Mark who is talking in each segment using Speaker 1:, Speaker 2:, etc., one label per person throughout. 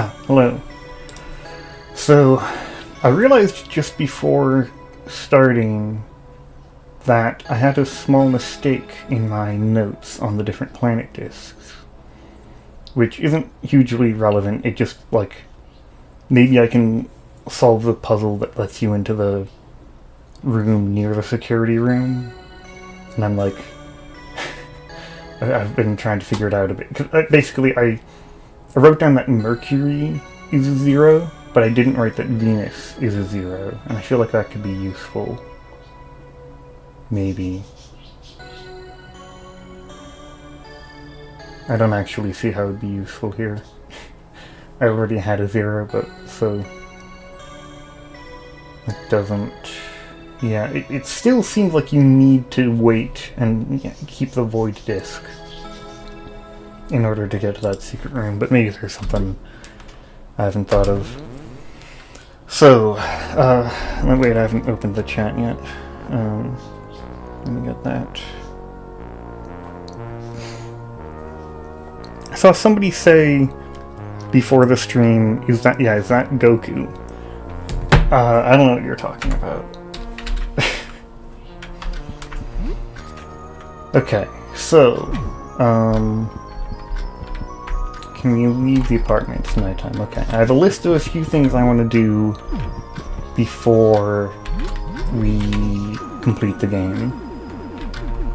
Speaker 1: Hello. So, I realized just before starting that I had a small mistake in my notes on the different planet discs, which isn't hugely relevant. It just, like, maybe I can solve the puzzle that lets you into the room near the security room, and I'm like, I've been trying to figure it out a bit. 'Cause basically, I wrote down that Mercury is a 0, but I didn't write that Venus is a 0, and I feel like that could be useful. Maybe. I don't actually see how it would be useful here. I already had a 0, but so it doesn't... Yeah, it still seems like you need to wait and keep the void disk in order to get to that secret room, but maybe there's something I haven't thought of. So, wait, I haven't opened the chat yet. Let me get that. I saw somebody say before the stream, is that Goku? I don't know what you're talking about. Okay, so, can you leave the apartment? It's nighttime. Okay, I have a list of a few things I want to do before we complete the game.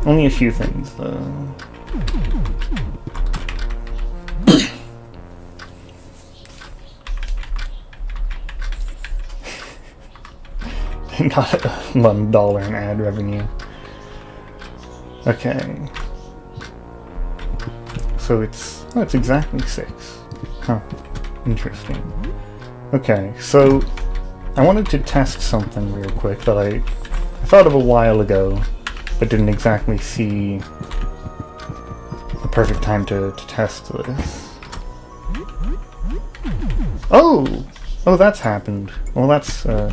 Speaker 1: Only a few things, though. Got $1 in ad revenue. Okay. So it's exactly 6. Huh. Interesting. Okay, so I wanted to test something real quick that I thought of a while ago, but didn't exactly see the perfect time to test this. Oh, that's happened. Well, that's a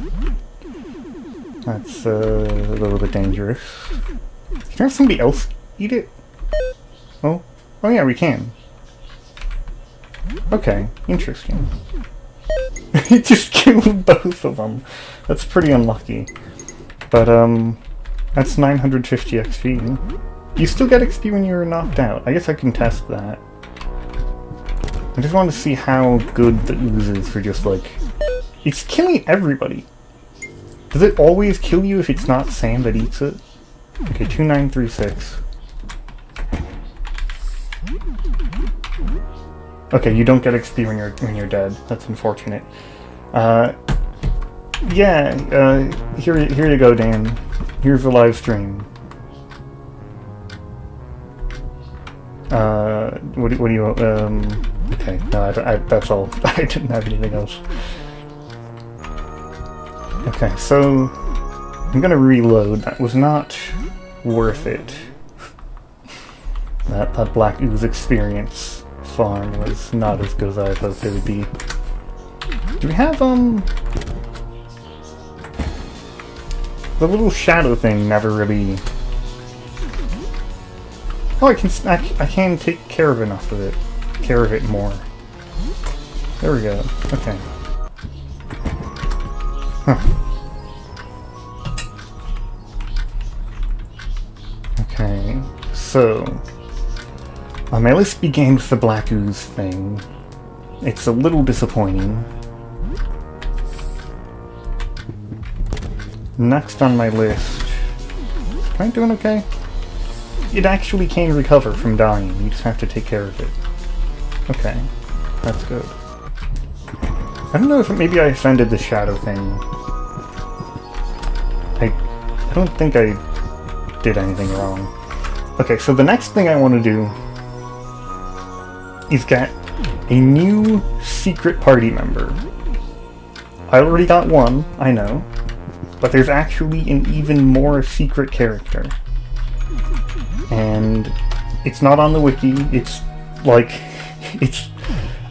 Speaker 1: little bit dangerous. Can have somebody else eat it? Oh yeah, we can. Okay, interesting. He just killed both of them. That's pretty unlucky. But, that's 950 XP. You still get XP when you're knocked out. I guess I can test that. I just want to see how good the ooze is for just, like... It's killing everybody. Does it always kill you if it's not Sam that eats it? Okay, 2936. Okay, you don't get XP when you're dead. That's unfortunate. Yeah, here you go, Dan. Here's the live stream. What do you, okay, no, that's all. I didn't have anything else. Okay, so I'm gonna reload. That was not worth it. That Black Ooze experience farm was not as good as I had hoped it would be. Do we have, the little shadow thing never really... Oh, I can take care of enough of it. Care of it more. There we go. Okay. Huh. Okay, so... my list began with the Black Ooze thing. It's a little disappointing. Next on my list... Am I doing okay? It actually can recover from dying, you just have to take care of it. Okay, that's good. I don't know if maybe I offended the shadow thing. I don't think I did anything wrong. Okay, so the next thing I want to do is get a new secret party member. I already got one, I know, but there's actually an even more secret character. And it's not on the wiki, it's like,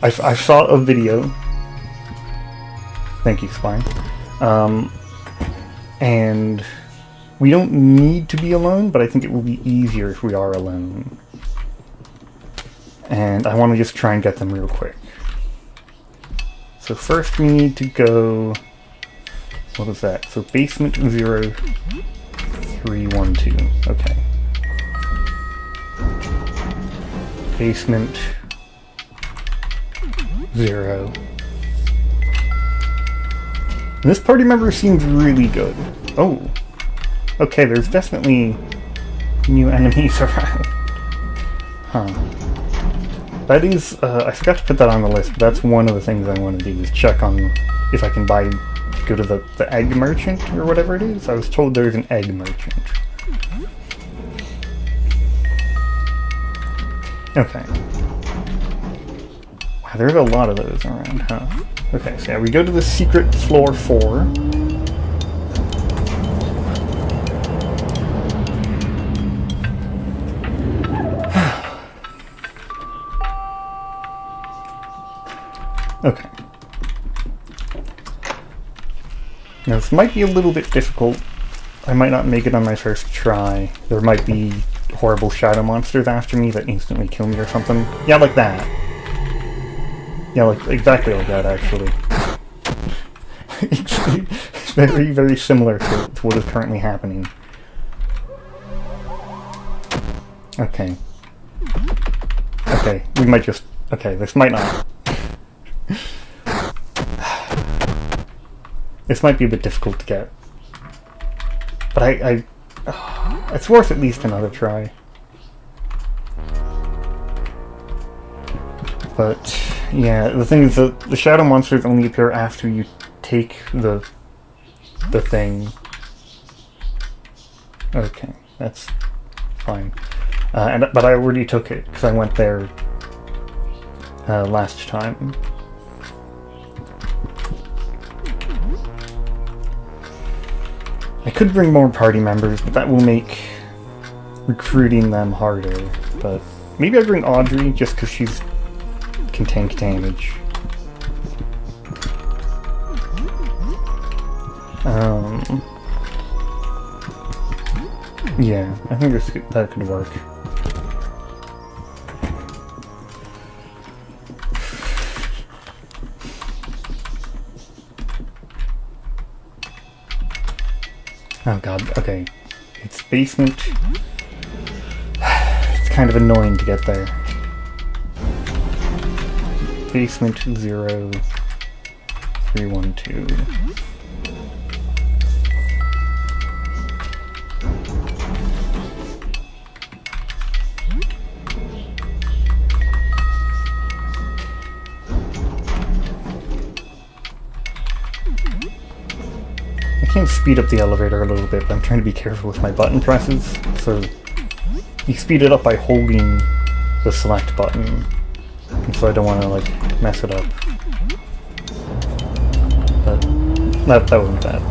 Speaker 1: I saw a video. Thank you, Spine. And we don't need to be alone, but I think it will be easier if we are alone. And I want to just try and get them real quick. so first we need to go... What is that? So basement 0312. Okay. Basement 0. And this party member seems really good. Oh. Okay, there's definitely new enemies around. Huh. That is, I forgot to put that on the list, but that's one of the things I want to do, is check on if I can go to the egg merchant, or whatever it is. I was told there's an egg merchant. Okay. Wow, there's a lot of those around, huh? Okay, so yeah, we go to the secret floor 4. Okay. Now this might be a little bit difficult. I might not make it on my first try. There might be horrible shadow monsters after me that instantly kill me or something. Yeah, like that. Yeah, like exactly like that, actually. It's very, very similar to what is currently happening. Okay. Okay, we might just... Okay, this might not... This might be a bit difficult to get. But it's worth at least another try. But, yeah, the thing is that the shadow monsters only appear after you take the thing. Okay, that's fine. But I already took it, because I went there last time. I could bring more party members, but that will make recruiting them harder. But maybe I bring Audrey, just because she can tank damage. Yeah, I think that could work. Oh god, okay. It's basement. It's kind of annoying to get there. Basement 0312. I can speed up the elevator a little bit, but I'm trying to be careful with my button presses. So you speed it up by holding the select button, and so I don't want to like mess it up. But that wasn't bad.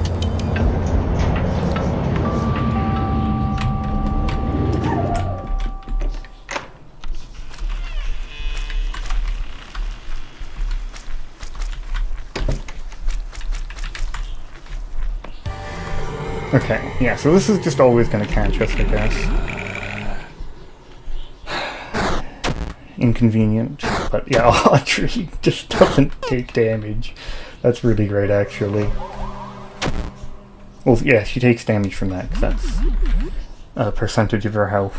Speaker 1: Okay, yeah, so this is just always going to catch us, I guess. Inconvenient, but yeah, Audrey just doesn't take damage. That's really great, actually. Well, yeah, she takes damage from that, because that's a percentage of her health.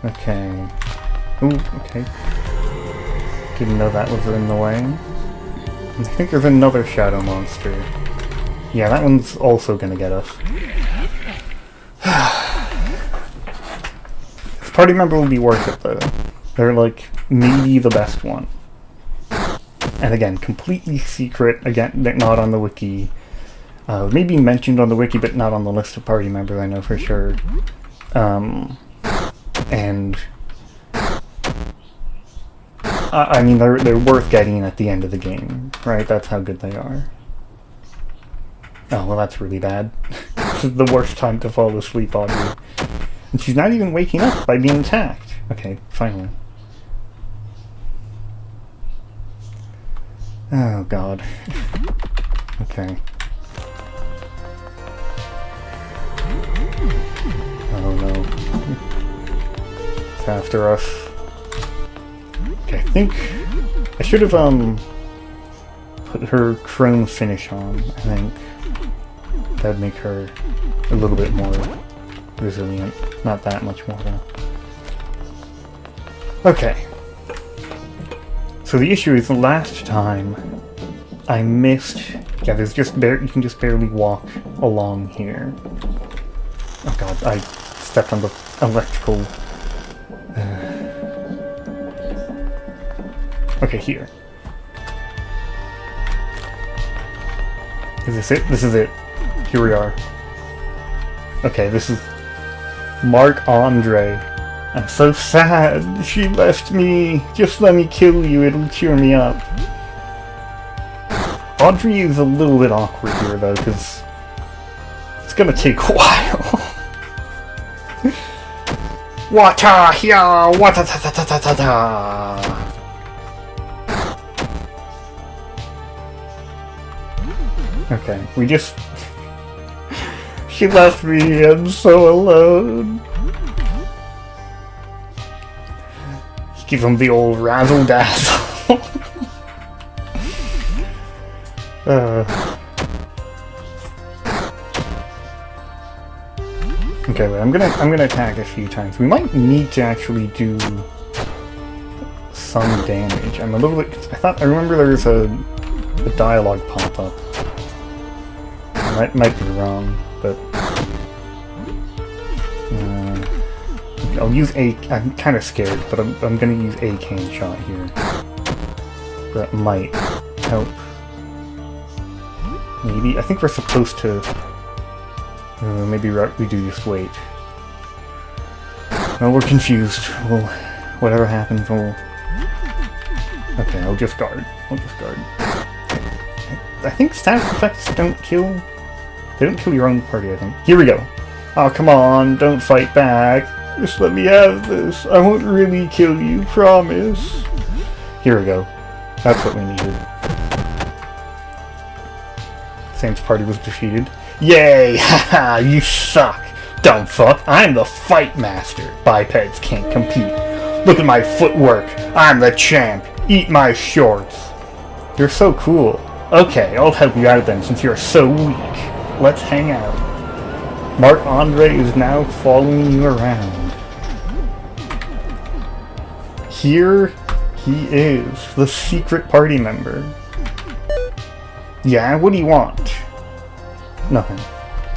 Speaker 1: Okay. Ooh, okay. Didn't know that was in the way. I think there's another shadow monster. Yeah, that one's also gonna get us. This party member will be worth it, though. They're, like, maybe the best one. And again, completely secret. Again, not on the wiki. Maybe mentioned on the wiki, but not on the list of party members, I know for sure. And I mean, they're worth getting at the end of the game, right? That's how good they are. Oh, well, that's really bad. This is the worst time to fall asleep, Audrey. And she's not even waking up by being attacked. Okay, finally. Oh, God. Okay. no. It's after us. Okay, I think I should have put her chrome finish on. I think that'd make her a little bit more resilient. Not that much more though. Okay. So the issue is the last time I missed. Yeah, there's just you can just barely walk along here. Oh god, I stepped on the electrical. Okay, here. Is this it? This is it. Here we are. Okay, this is Marc-Andre. I'm so sad. She left me. Just let me kill you. It'll cheer me up. Audrey is a little bit awkward here, though, because it's gonna take a while. Wata here, wata ta ta ta ta ta ta. Okay, we just. She left me. I'm so alone. Give him the old razzle dazzle. Okay, wait, I'm gonna attack a few times. We might need to actually do some damage. I'm a little bit. I remember there was a dialogue pop up. I might be wrong, but I'll use a. I'm kind of scared, but I'm gonna use a cane shot here. That might help. Maybe I think we're supposed to. Maybe we do just wait. No, we're confused. We'll, whatever happens, we'll. Okay, I'll just guard. I think status effects don't kill. They don't kill your own party. I think. Here we go. Oh come on! Don't fight back. Just let me have this. I won't really kill you. Promise. Here we go. That's what we needed. Sam's party was defeated. Yay! Haha! You suck! Dumb fuck! I'm the fight master! Bipeds can't compete. Look at my footwork! I'm the champ! Eat my shorts! You're so cool. Okay, I'll help you out then since you're so weak. Let's hang out. Marc-Andre is now following you around. Here he is, the secret party member. Yeah, what do you want? Nothing.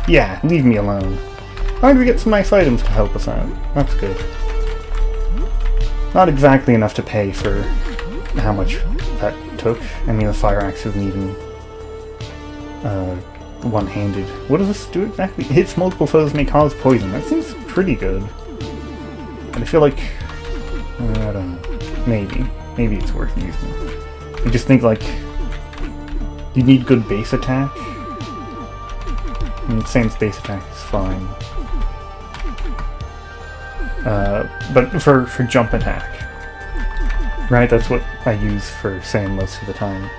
Speaker 1: Yeah, leave me alone. How did we get some nice items to help us out? That's good. Not exactly enough to pay for how much that took. I mean, the fire axe isn't even one-handed. What does this do exactly? It hits multiple foes, may cause poison. That seems pretty good. But I feel like... I don't know. Maybe it's worth using. I just think, like... You need good base attack. I mean, Sam's base attack is fine. But for jump attack. Right, that's what I use for Sam most of the time.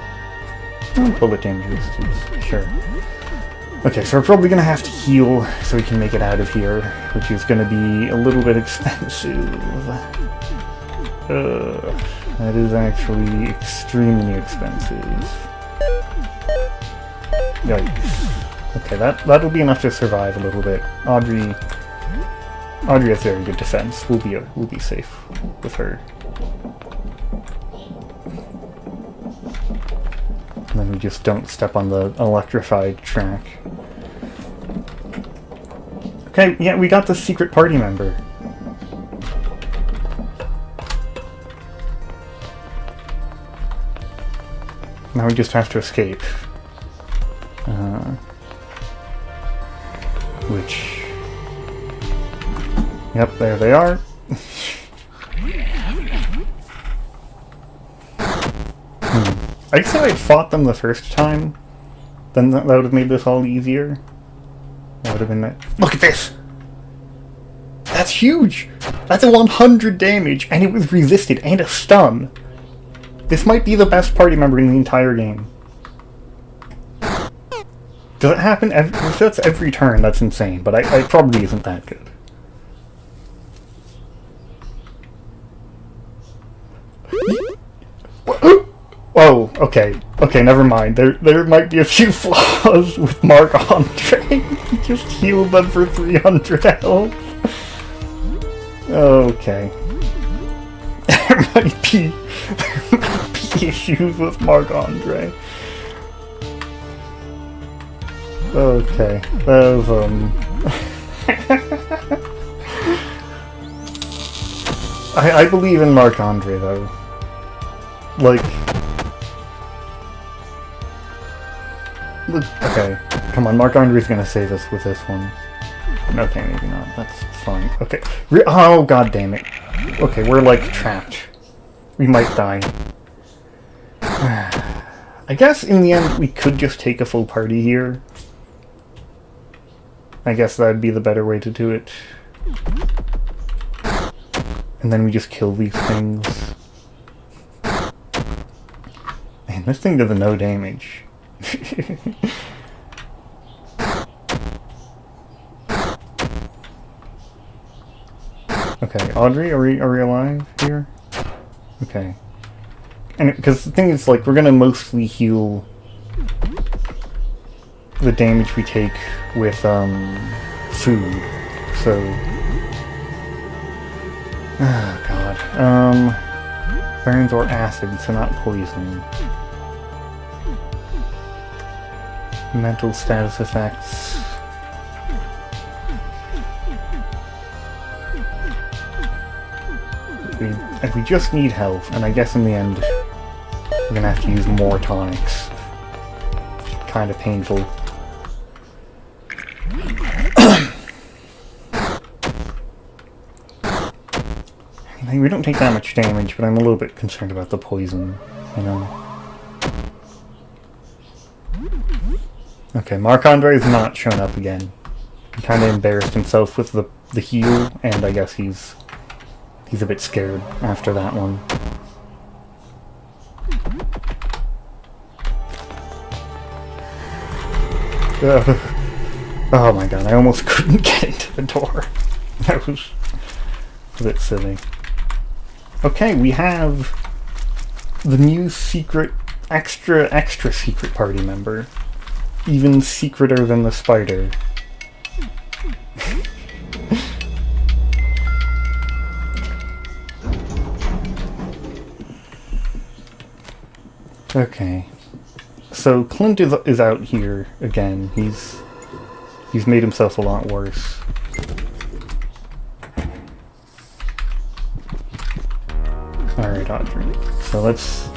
Speaker 1: Bullet damage is sure. Okay, so we're probably gonna have to heal so we can make it out of here, which is gonna be a little bit expensive. That is actually extremely expensive. Yikes. Okay, that'll be enough to survive a little bit. Audrey has very good defense. We'll be safe with her. And then we just don't step on the electrified track. Okay, yeah, we got the secret party member. Now we just have to escape. Which... Yep, there they are. I guess if I'd fought them the first time, then that would have made this all easier. That would have been... Look at this! That's huge! That's a 100 damage, and it was resisted, and a stun! This might be the best party member in the entire game. Does it happen if that's every turn? That's insane, but it probably isn't that good. Okay, never mind. There might be a few flaws with Marc-Andre. He just healed them for 300 health. Okay. There might be issues with Marc-Andre. Okay, that was, I believe in Marc-Andre, though. Like... Okay, come on, Marc-Andre's gonna save us with this one. Okay, maybe not. That's fine. Okay. Oh, god damn it. Okay, we're, like, trapped. We might die. I guess, in the end, we could just take a full party here. I guess that'd be the better way to do it. And then we just kill these things. Man, this thing does no damage. Okay, Audrey, are we alive here? Okay. And because the thing is, like, we're gonna mostly heal the damage we take with food. So oh god. Burns or acid, so not poison. Mental status effects. We just need health, and I guess in the end we're gonna have to use more tonics. Kinda painful. I mean, we don't take that much damage, but I'm a little bit concerned about the poison, you know. Okay, Marc-Andre has not shown up again. He kinda embarrassed himself with the heal, and I guess he's a bit scared after that one. Oh my god, I almost couldn't get into the door. That was a bit silly. Okay, we have the new secret, extra secret party member. Even secreter than the spider. Okay. So Clint is out here again. He's made himself a lot worse. Alright, Audrey. So let's...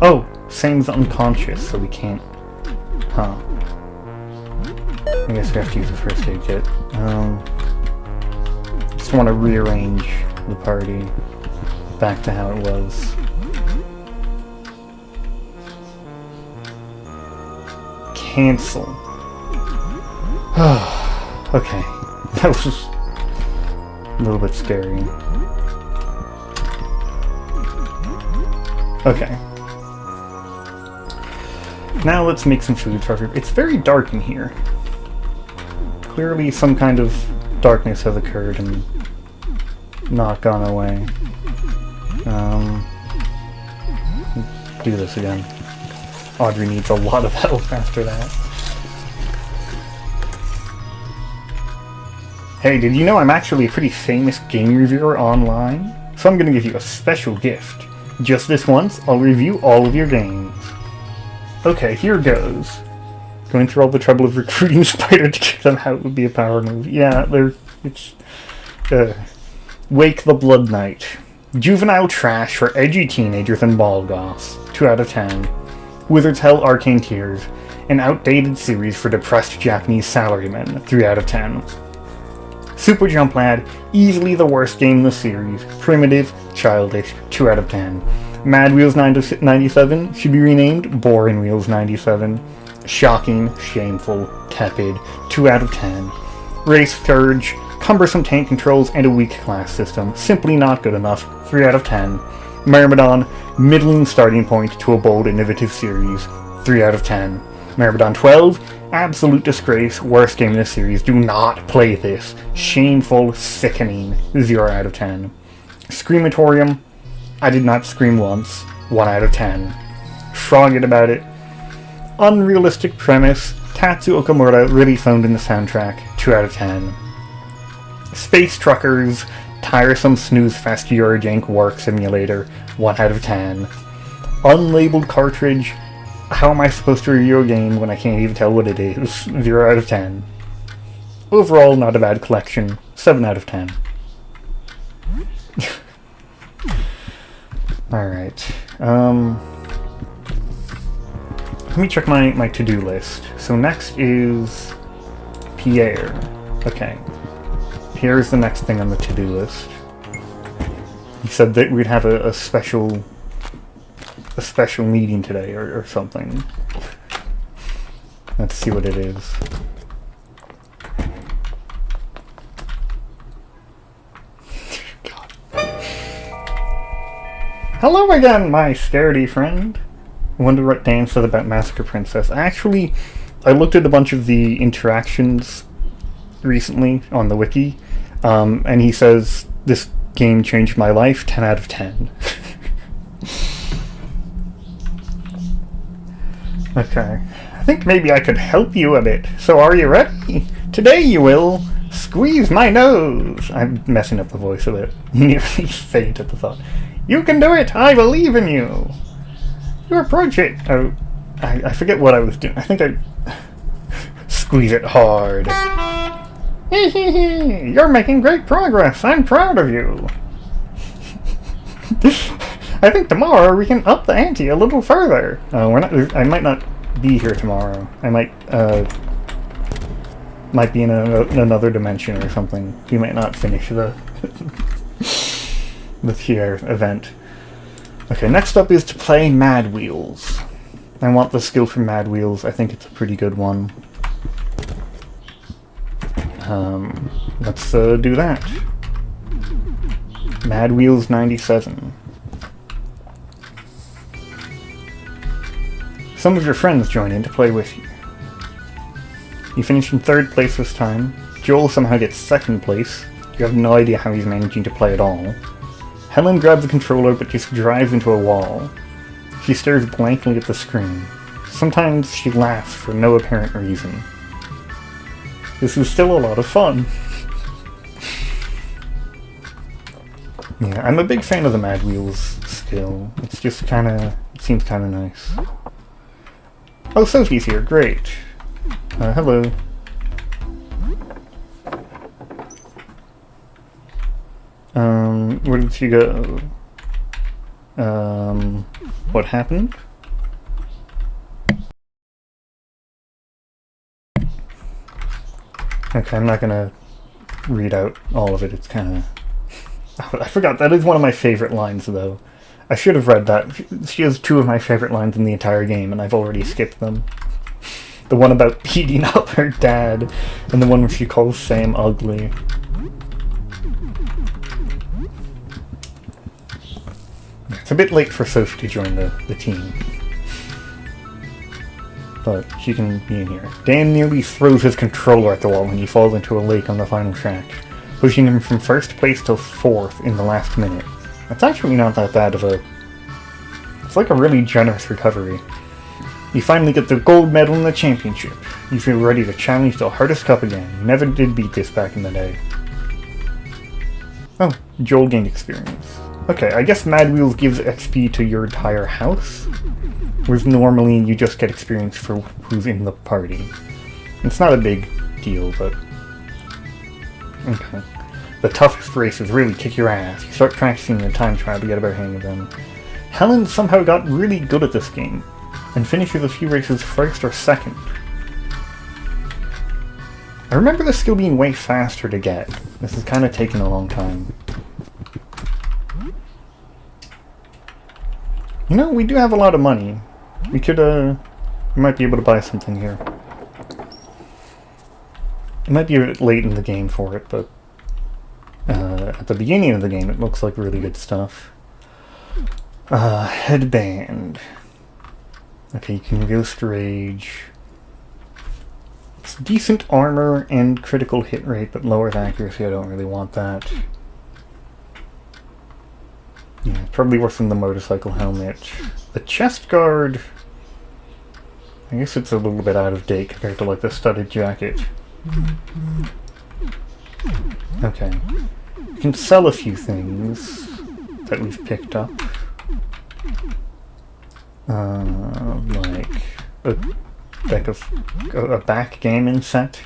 Speaker 1: Oh! Sam's unconscious, so we can't... Huh. I guess we have to use the first aid kit. Just want to rearrange the party back to how it was. Cancel. Okay. That was a little bit scary. Okay. Now let's make some food for everybody. It's very dark in here. Clearly some kind of darkness has occurred and not gone away. Do this again. Audrey needs a lot of help after that. Hey, did you know I'm actually a pretty famous game reviewer online? So I'm gonna give you a special gift. Just this once, I'll review all of your games. Okay, here goes. Going through all the trouble of recruiting Spider to get them out would be a power move. Yeah, it's... Wake the Blood Knight. Juvenile trash for edgy teenagers and ball goths. 2 out of 10. Wizard's Hell Arcane Tears. An outdated series for depressed Japanese salarymen. 3 out of 10. Super Jump Lad. Easily the worst game in the series. Primitive, childish. 2 out of 10. Mad Wheels 97 should be renamed Boring Wheels 97. Shocking, shameful, tepid. 2 out of 10. Race Scourge. Cumbersome tank controls and a weak class system. Simply not good enough. 3 out of 10. Myrmidon. Middling starting point to a bold, innovative series. 3 out of 10. Myrmidon 12. Absolute disgrace. Worst game in the series. Do not play this. Shameful, sickening. 0 out of 10. Screamatorium. I did not scream once. 1 out of 10. frogging about it. Unrealistic premise. Tatsu Okamura really phoned in the soundtrack. 2 out of 10. Space Truckers. Tiresome snooze-fest Eurojank work simulator. 1 out of 10. Unlabeled cartridge. How am I supposed to review a game when I can't even tell what it is? 0 out of 10. Overall, not a bad collection. 7 out of 10. Alright. Let me check my to-do list. So next is Pierre. Okay. Pierre's the next thing on the to-do list. He said that we'd have a special meeting today or something. Let's see what it is. God. Hello again, my scaredy friend. I wonder what Dan said about Massacre Princess. Actually, I looked at a bunch of the interactions recently on the wiki, and he says this game changed my life. 10 out of 10. Okay. I think maybe I could help you a bit. So are you ready? Today you will squeeze my nose. I'm messing up the voice a bit. Nearly faint at the thought. You can do it. I believe in you. Your project. Oh, I forget what I was doing. I think I squeeze it hard. You're making great progress. I'm proud of you. I think tomorrow we can up the ante a little further. We're not. I might not be here tomorrow. I might be in another dimension or something. We might not finish the Pierre event. Okay, next up is to play Mad Wheels. I want the skill for Mad Wheels. I think it's a pretty good one. Let's do that. Mad Wheels 97. Some of your friends join in to play with you. You finish in 3rd place this time. Joel somehow gets 2nd place. You have no idea how he's managing to play at all. Helen grabs the controller but just drives into a wall. She stares blankly at the screen. Sometimes she laughs for no apparent reason. This is still a lot of fun. Yeah, I'm a big fan of the Mad Wheels skill. It's just it seems kinda nice. Oh, Sophie's here, great. Hello. Where did she go? What happened? Okay, I'm not gonna read out all of it, it's kinda... I forgot, that is one of my favorite lines, though. I should have read that. She has 2 of my favorite lines in the entire game, and I've already skipped them. The one about beating up her dad, and the one where she calls Sam ugly. It's a bit late for Sophie to join the team. But she can be in here. Dan nearly throws his controller at the wall when he falls into a lake on the final track, pushing him from 1st place till 4th in the last minute. That's actually not that bad of a... It's like a really generous recovery. You finally get the gold medal in the championship. You feel ready to challenge the hardest cup again. You never did beat this back in the day. Oh, Joel gained experience. Okay, I guess Mad Wheels gives XP to your entire house, whereas normally you just get experience for who's in the party. It's not a big deal, but... Okay. The toughest races really kick your ass. You start practicing your time trial to get a better hang of them. Helen somehow got really good at this game, and finishes a few races 1st or 2nd. I remember the skill being way faster to get. This is kind of taking a long time. You know, we do have a lot of money. We could, we might be able to buy something here. It might be a bit late in the game for it, but at the beginning of the game it looks like really good stuff. Headband. Okay, you can Ghost Rage. It's decent armor and critical hit rate, but lowers accuracy. I don't really want that. Yeah, probably worse than the motorcycle helmet. The chest guard I guess it's a little bit out of date compared to like the studded jacket. Okay. We can sell a few things that we've picked up. Like a deck of a backgammon set.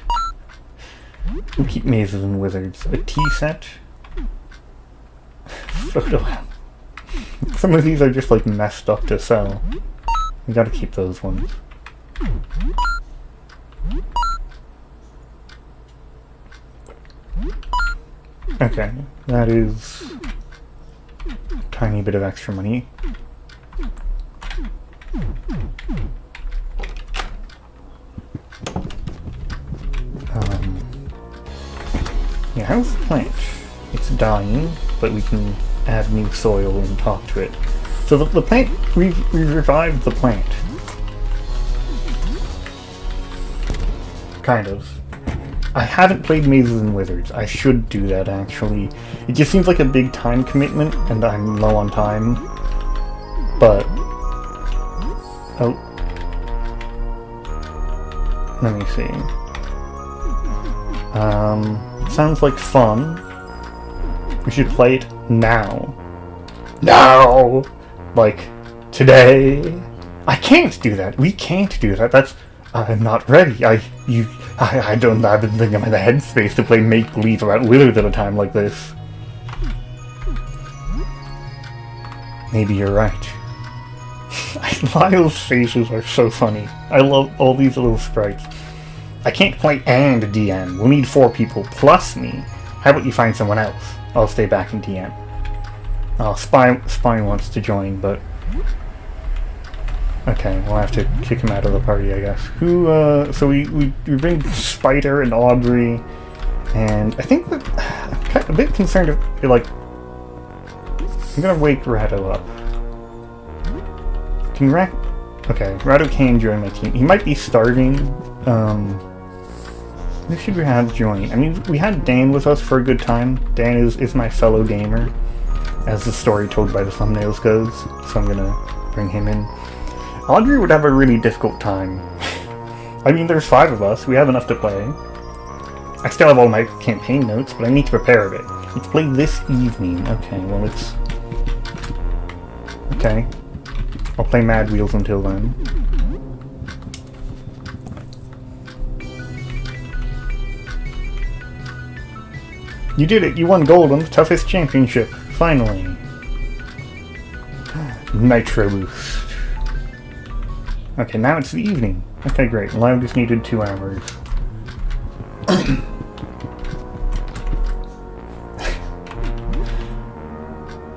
Speaker 1: We'll keep mazes and wizards. A tea set. Photo album. Some of these are just like messed up to sell. We gotta keep those ones. Okay, that is a tiny bit of extra money. Yeah, how's the plant? It's dying, but we can add new soil and talk to it. So the plant, we've revived the plant. Kind of. I haven't played Mazes and Wizards. I should do that, actually. It just seems like a big time commitment, and I'm low on time. But... oh. Let me see. Sounds like fun. We should play it now. Now! Like, today. I can't do that. We can't do that. That's... I'm not ready. I don't even think I'm in the headspace to play make-believe about wizards at a time like this. Maybe you're right. Lyle's faces are so funny. I love all these little sprites. I can't play and DM. We'll need 4 people plus me. How about you find someone else? I'll stay back in DM. Oh, Spy wants to join, but... okay, we'll have to kick him out of the party, I guess. Who, so we bring Spider and Audrey, and I think that... I'm kind of a bit concerned if, like... I'm gonna wake Rado up. Can okay, Rado can join my team. He might be starving, who should we have join? I mean, we had Dan with us for a good time. Dan is my fellow gamer, as the story told by the thumbnails goes, so I'm gonna bring him in. Audrey would have a really difficult time. I mean, there's 5 of us. We have enough to play. I still have all my campaign notes, but I need to prepare a bit. Let's play this evening. Okay, well, it's... okay. I'll play Mad Wheels until then. You did it! You won gold on the toughest championship! Finally! Nitro Boost. Okay, now it's the evening. Okay, great. Lyle just needed 2 hours.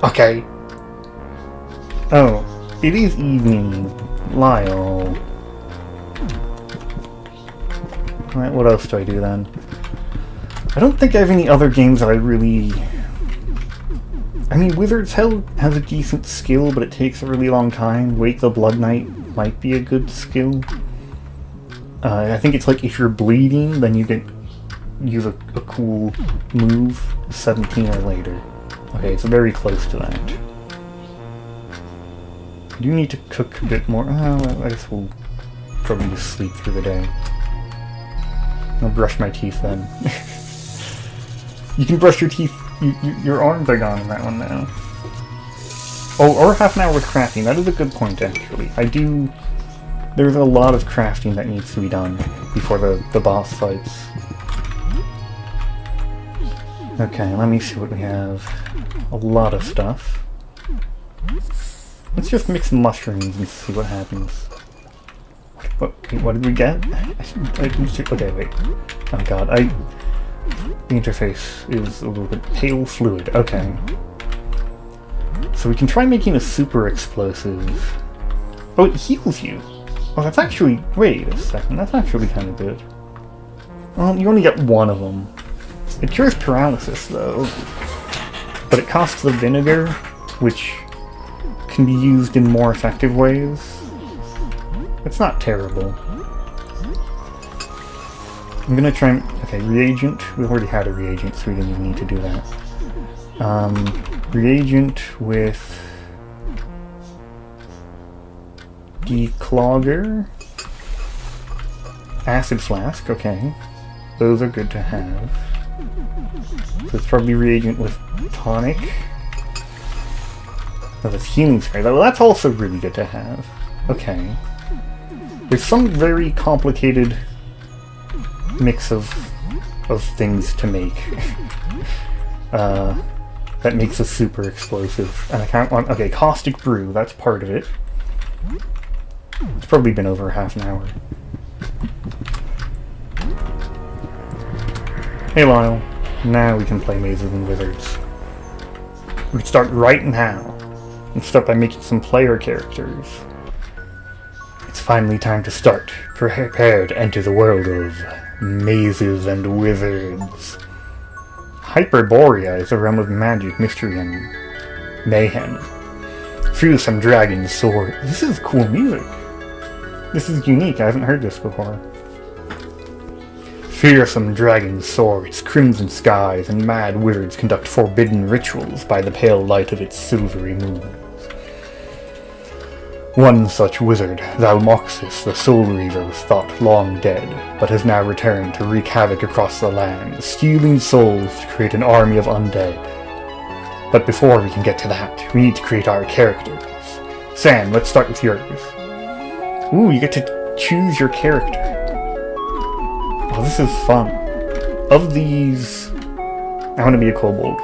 Speaker 1: Okay. Oh, it is evening. Lyle. Alright, what else do I do then? I don't think I have any other games that I really... I mean, Wizard's Hell has a decent skill, but it takes a really long time. Wake the Blood Knight might be a good skill. I think it's like if you're bleeding, then you can use a cool move 17 or later. Okay, it's very close to that. I do need to cook a bit more. I guess we'll probably just sleep through the day. I'll brush my teeth then. You can brush your teeth. Your arms are gone in that one now. Oh, or half an hour with crafting. That is a good point, actually. There's a lot of crafting that needs to be done before the boss fights. Okay, let me see what we have. A lot of stuff. Let's just mix mushrooms and see what happens. What did we get? Okay, wait. Oh god, the interface is a little bit pale fluid. Okay. So we can try making a super explosive. Oh, it heals you. Oh, that's actually... wait a second, that's actually kind of good. You only get 1 of them. It cures paralysis, though. But it costs the vinegar, which can be used in more effective ways. It's not terrible. I'm gonna try and... okay, reagent. We've already had a reagent, so we didn't even need to do that. Reagent with... declogger. Acid flask, okay. Those are good to have. There's probably reagent with tonic. Oh, there's healing spray. Well, that's also really good to have. Okay. There's some very complicated mix of things to make. That makes us super explosive. And I can't want... Okay, caustic brew, that's part of it. It's probably been over half an hour. Hey Lyle, now we can play Mazes and Wizards. We can start right now, and start by making some player characters. It's finally time to start. Prepare to enter the world of Mazes and Wizards. Hyperborea is a realm of magic, mystery, and mayhem. Feel some dragon sword. This is cool music. This is unique, I haven't heard this before. Fearsome dragon swords, crimson skies, and mad wizards conduct forbidden rituals by the pale light of its silvery moons. One such wizard, Zalmoxis, the Soul Reaver, was thought long dead, but has now returned to wreak havoc across the land, stealing souls to create an army of undead. But before we can get to that, we need to create our characters. Sam, let's start with yours. Ooh, you get to choose your character. Oh, this is fun. Of these, I want to be a kobold.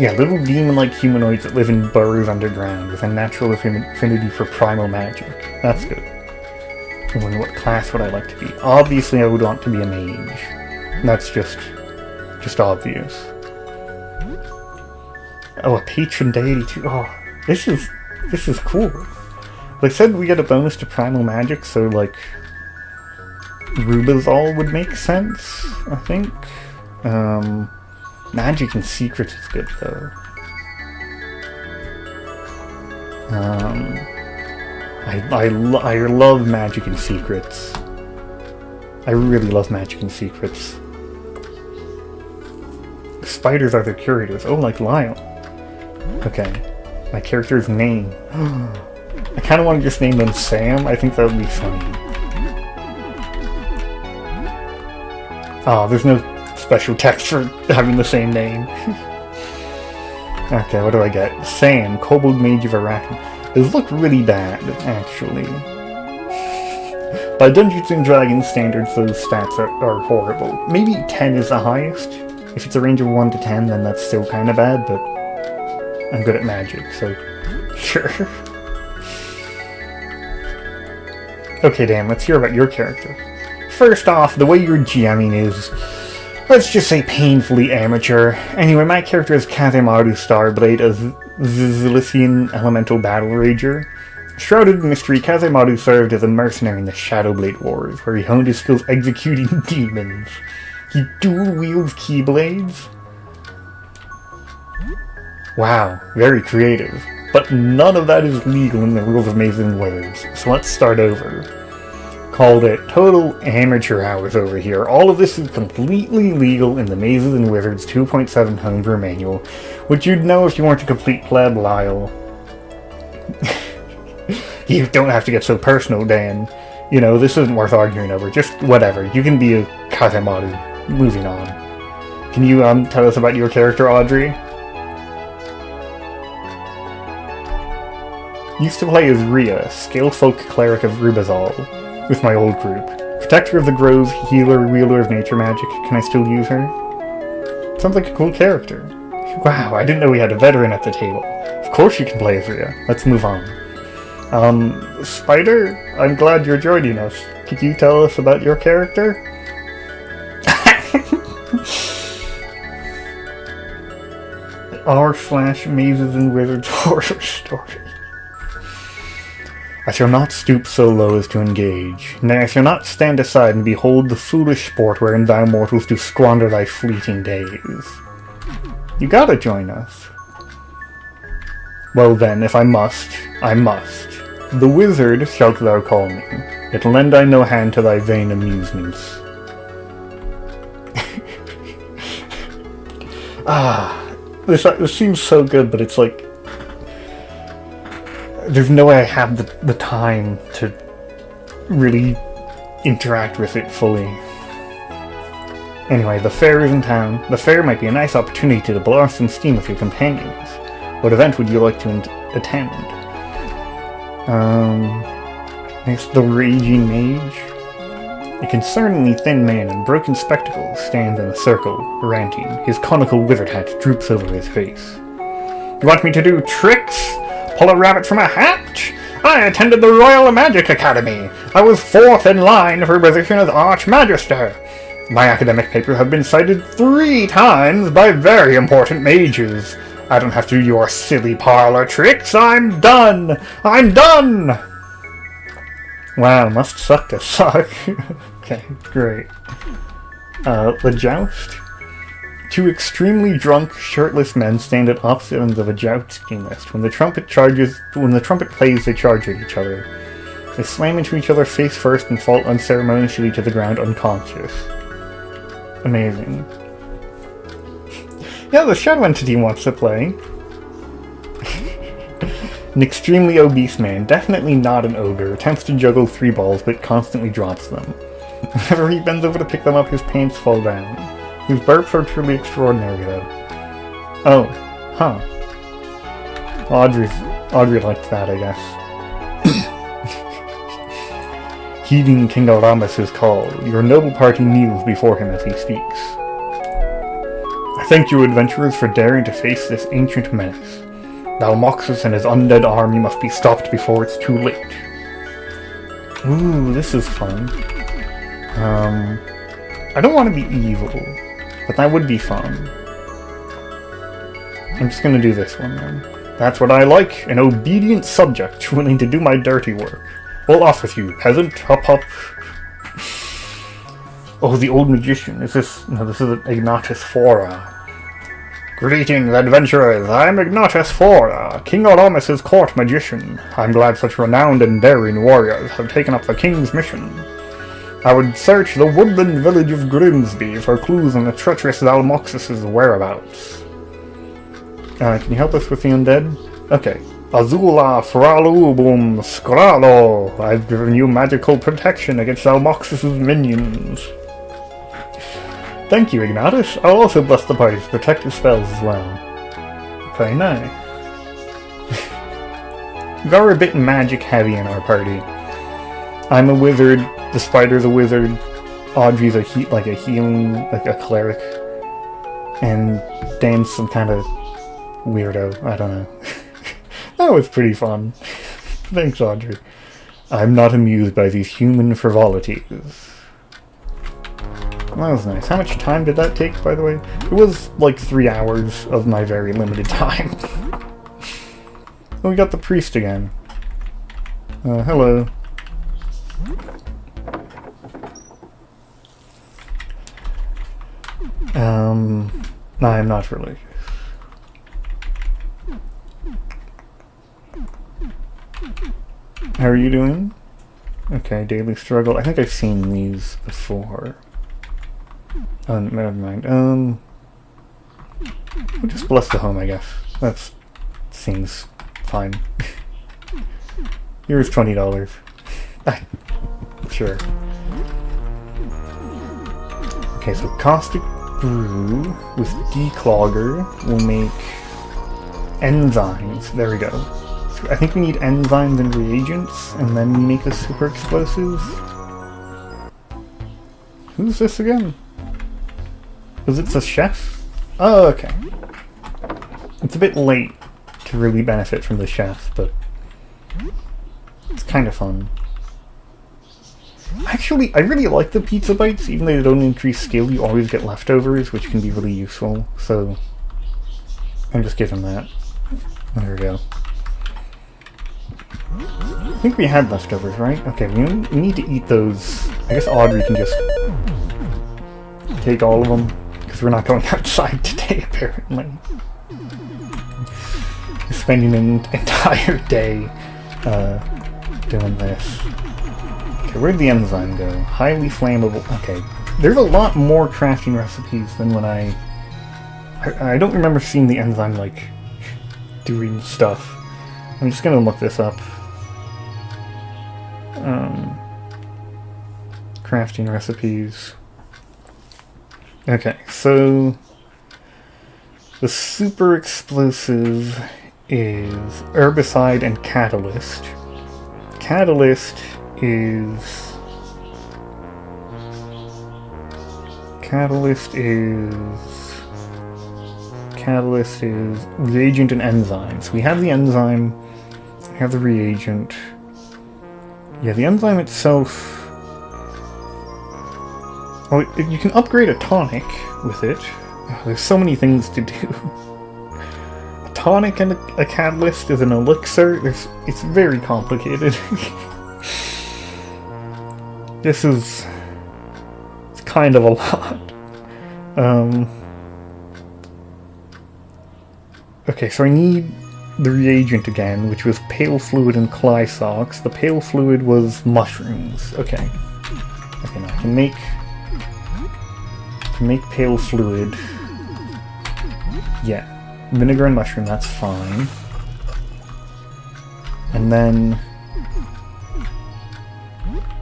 Speaker 1: Yeah, little demon-like humanoids that live in burrows underground with a natural affinity for primal magic. That's good. I wonder what class would I like to be. Obviously, I would want to be a mage. That's just obvious. Oh, a patron deity too. Oh, this is cool. They said we get a bonus to primal magic, so like Rubazol would make sense, I think. Magic and secrets is good though. I love magic and secrets. I really love magic and secrets. Spiders are their curators. Oh, like Lyle. Okay. My character's name. I kind of want to just name them Sam. I think that would be funny. Oh, there's no special text for having the same name. Okay, what do I get? Sam, Kobold Mage of Arachne. Those look really bad, actually. By Dungeons & Dragons standards, those stats are horrible. Maybe 10 is the highest. If it's a range of 1 to 10, then that's still kind of bad, but I'm good at magic, so sure. Okay, Dan, let's hear about your character. First off, the way you're GMing is, let's just say, painfully amateur. Anyway, my character is Kazemaru Starblade, a Zilician elemental battle rager. Shrouded in mystery, Kazemaru served as a mercenary in the Shadowblade Wars, where he honed his skills executing demons. He dual-wields keyblades. Wow, very creative. But none of that is legal in the rules of Mazes and Wizards, so let's start over. Called it total amateur hours over here. All of this is completely legal in the Mazes and Wizards 2.7 homebrew manual, which you'd know if you weren't a complete pleb, Lyle. You don't have to get so personal, Dan. You know, this isn't worth arguing over. Just whatever. You can be a Kazemaru. Moving on. Can you tell us about your character, Audrey? Used to play as Rhea, Scalefolk Cleric of Rubazol, with my old group. Protector of the Groves, healer, wielder of nature magic. Can I still use her? Sounds like a cool character. Wow, I didn't know we had a veteran at the table. Of course you can play as Rhea. Let's move on. Spider, I'm glad you're joining us. Could you tell us about your character? r/Mazes and Wizards horror story. I shall not stoop so low as to engage. Nay, I shall not stand aside and behold the foolish sport wherein thou mortals do squander thy fleeting days. You gotta join us. Well then, if I must, I must. The wizard shalt thou call me, yet lend I no hand to thy vain amusements. This seems so good, but it's like, there's no way I have the time to really interact with it fully. Anyway, the fair is in town. The fair might be a nice opportunity to blow off some steam with your companions. What event would you like to attend? It's the Raging Mage. A concerningly thin man in broken spectacles stands in a circle, ranting. His conical wizard hat droops over his face. You want me to do tricks? Pull a rabbit from a hat? I attended the Royal Magic Academy. I was 4th in line for position as Archmagister. My academic papers have been cited 3 times by very important mages. I don't have to do your silly parlor tricks. I'm done! I'm done! Wow, must suck to suck. Okay, great. The joust? 2 extremely drunk, shirtless men stand at opposite ends of a jousting list. When the trumpet plays, they charge at each other. They slam into each other face first and fall unceremoniously to the ground unconscious. Amazing. Yeah, the Shadow Entity wants to play. An extremely obese man, definitely not an ogre, attempts to juggle 3 balls but constantly drops them. Whenever he bends over to pick them up, his pants fall down. His burps are truly extraordinary, though. Oh, huh. Audrey liked that, I guess. Heeding King Aramis' call, your noble party kneels before him as he speaks. I thank you, adventurers, for daring to face this ancient menace. Dalmoxus and his undead army must be stopped before it's too late. Ooh, this is fun. I don't want to be evil, but that would be fun. I'm just gonna do this one, then. That's what I like, an obedient subject willing to do my dirty work. Well, off with you, peasant. Hop, hop. Oh, the old magician. Is this... No, this is Ignatus Fora. Greetings, adventurers. I'm Ignatus Fora, King Aramis' court magician. I'm glad such renowned and daring warriors have taken up the king's mission. I would search the woodland village of Grimsby for clues on the treacherous Dalmoxus' whereabouts. Can you help us with the undead? Okay. Azula Fralubum Scralo. I've given you magical protection against Dalmoxus' minions. Thank you, Ignatus. I'll also bless the party's protective spells as well. Okay, nice. We are a bit magic heavy in our party. I'm a wizard, the spider's a wizard, Audrey's a healing, like a cleric, and Dan's some kind of weirdo, I don't know. That was pretty fun. Thanks, Audrey. I'm not amused by these human frivolities. That was nice. How much time did that take, by the way? It was like 3 hours of my very limited time. Oh, we got the priest again. Hello. No, I'm not religious. How are you doing? Okay, daily struggle. I think I've seen these before. Oh, never mind. We'll just bless the home, I guess. That seems fine. Here's $20. Sure. Okay, so caustic brew with declogger will make enzymes. There we go. So I think we need enzymes and reagents, and then we make a super explosive. Who's this again? Is it a chef? Oh, okay. It's a bit late to really benefit from the chef, but it's kind of fun. Actually, I really like the pizza bites, even though they don't increase skill, you always get leftovers, which can be really useful, so I'm just giving that. There we go. I think we had leftovers, right? Okay, we need to eat those. I guess Audrey can just take all of them, because we're not going outside today, apparently. We're spending an entire day doing this. Okay, where'd the enzyme go? Highly flammable. Okay, there's a lot more crafting recipes than when I don't remember seeing the enzyme, like, doing stuff. I'm just gonna look this up. crafting recipes. Okay, so the super explosive is herbicide and catalyst. Catalyst is reagent and enzyme. So we have the enzyme, we have the reagent. Yeah, the enzyme itself... Oh, you can upgrade a tonic with it. There's so many things to do. A tonic and a catalyst is an elixir. It's very complicated. This is... It's kind of a lot. Okay, so I need the reagent again, which was pale fluid and Clysocks. The pale fluid was mushrooms. Okay. Okay, now I can make pale fluid. Yeah. Vinegar and mushroom, that's fine. And then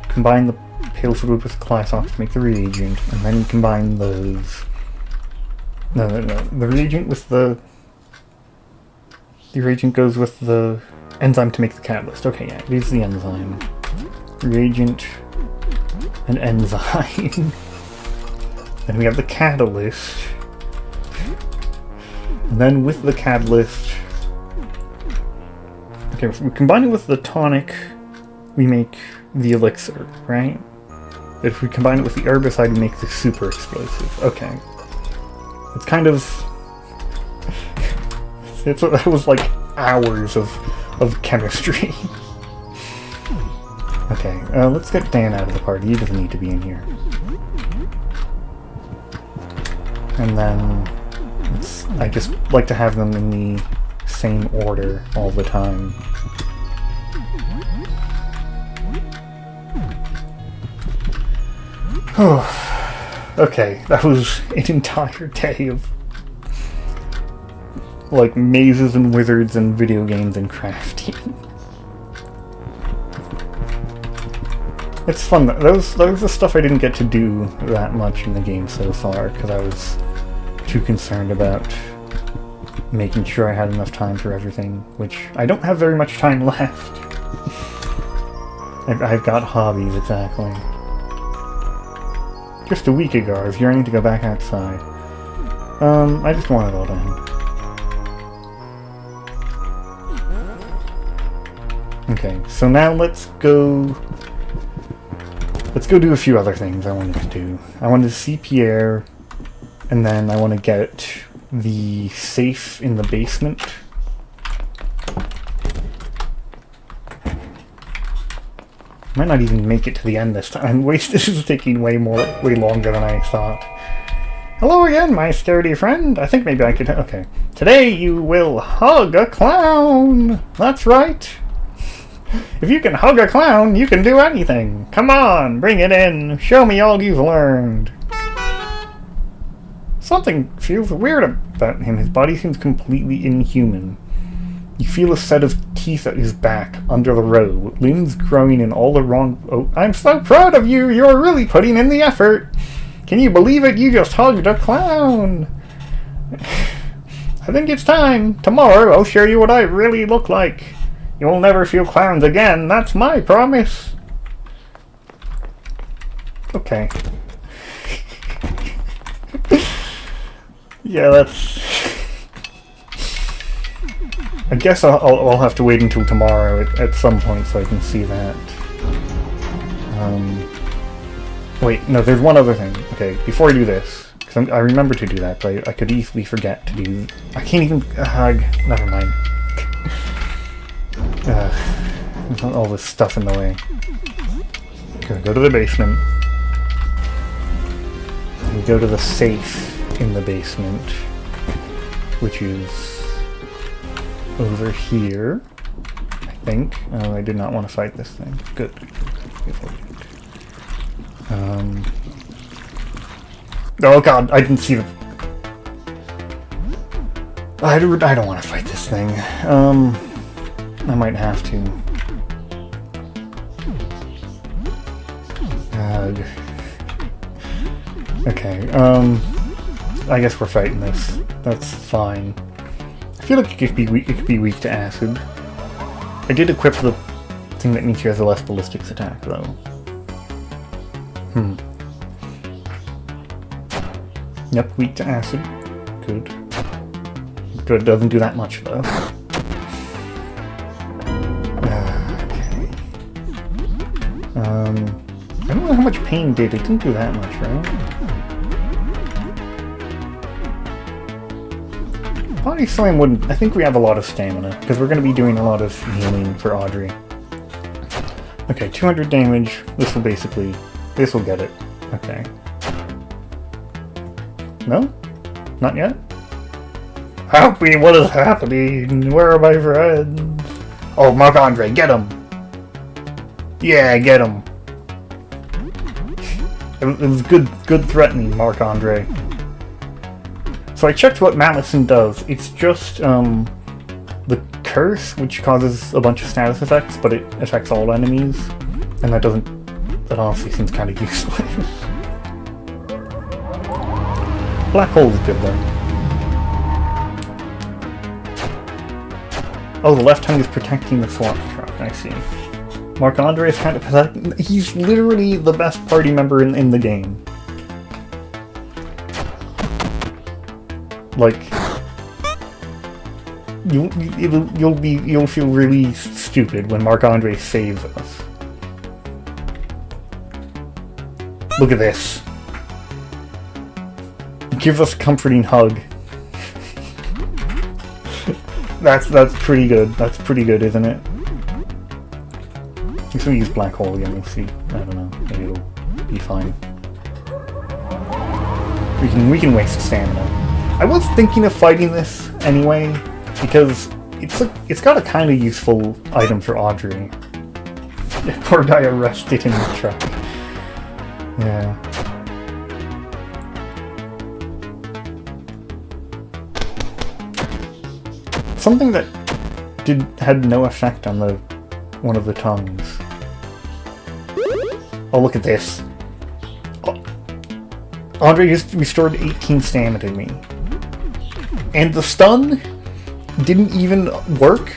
Speaker 1: combine the pale fluid with Clysocks to make the reagent, and then combine those. No. The reagent with the reagent goes with the enzyme to make the catalyst. Okay, yeah, it is the enzyme. Reagent and enzyme. Then we have the catalyst. And then with the catalyst... Okay, if we combine it with the tonic, we make the elixir, right? If we combine it with the herbicide, we make the super explosive. Okay. It's kind of... It was like hours of chemistry. Okay, let's get Dan out of the party. He doesn't need to be in here. And then I just like to have them in the same order all the time. Okay, that was an entire day of like mazes and wizards and video games and crafting. It's fun. That was the stuff I didn't get to do that much in the game so far because I was too concerned about making sure I had enough time for everything, which I don't have very much time left. I've got hobbies, exactly. Just a week ago, I was yearning to go back outside. I just want it all to end. Okay, so now let's go do a few other things I wanted to do. I wanted to see Pierre, and then I want to get the safe in the basement. Might not even make it to the end this time. This is taking way longer than I thought. Hello again, my scaredy friend. I think maybe I could... Okay. Today you will hug a clown! That's right! If you can hug a clown, you can do anything. Come on, bring it in. Show me all you've learned. Something feels weird about him. His body seems completely inhuman. You feel a set of teeth at his back, under the robe, limbs growing in all the wrong... Oh, I'm so proud of you! You're really putting in the effort! Can you believe it? You just hugged a clown! I think it's time. Tomorrow I'll show you what I really look like. You'll never feel clowns again, that's my promise! Okay. Yeah, that's... I guess I'll have to wait until tomorrow at some point so I can see that. Wait, no, there's one other thing. Okay, before I do this, because I remember to do that, but I could easily forget to do... I can't even... never mind. There's all this stuff in the way. Okay, go to the basement. We go to the safe in the basement, which is over here, I think. Oh, I did not want to fight this thing. Good. Oh god, I didn't see the... I don't want to fight this thing. I might have to. Ugh. Okay, I guess we're fighting this. That's fine. I feel like it could be weak to acid. I did equip the thing that means she has a less ballistics attack, though. Yep, weak to acid. Good. Good, doesn't do that much, though. Okay. I don't know how much pain did. It didn't do that much, right? Body slam wouldn't... I think we have a lot of stamina, because we're going to be doing a lot of healing for Audrey. Okay, 200 damage. This will basically... This will get it. Okay. No? Not yet? Help me! What is happening? Where are my friends? Oh, Marc-Andre, get him! Yeah, get him! It was good threatening, Marc-Andre. So I checked what Malison does. It's just the curse, which causes a bunch of status effects, but it affects all enemies, and that doesn't. That honestly seems kind of useless. Black hole is good though. Oh, the left hand is protecting the swap truck. I see. Marc-Andre is kind of protecting. He's literally the best party member in the game. Like, you'll feel really stupid when Marc-Andre saves us. Look at this. Give us a comforting hug. That's pretty good. That's pretty good, isn't it? I'm just gonna use black hole again. We'll see. I don't know. Maybe it'll be fine. We can waste stamina. I was thinking of fighting this anyway, because it's got a kind of useful item for Audrey. Poor guy arrested in the truck. Yeah. Something that had no effect on one of the tongues. Oh, look at this. Oh, Audrey just restored 18 stamina to me. And the stun didn't even work,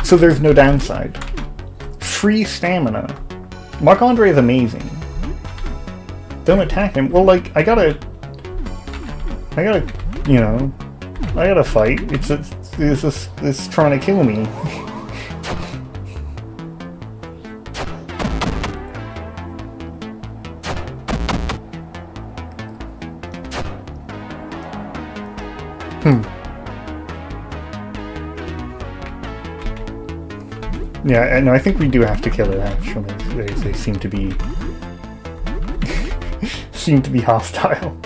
Speaker 1: so there's no downside. Free stamina. Marc-Andre is amazing. Don't attack him. Well, like, I gotta, you know, I gotta fight. It's trying to kill me. Yeah, no, I think we do have to kill it, actually. They seem to be... seem to be hostile.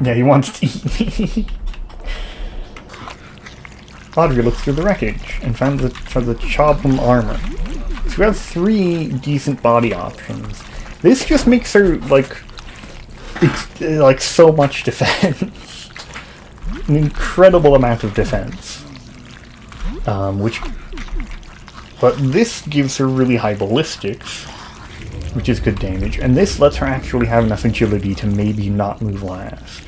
Speaker 1: Yeah, he wants to eat me. Audrey looks through the wreckage and found the Chobham armor. So we have 3 decent body options. This just makes her, like... It's, like, so much defense. An incredible amount of defense. But this gives her really high ballistics, which is good damage, and this lets her actually have enough agility to maybe not move last.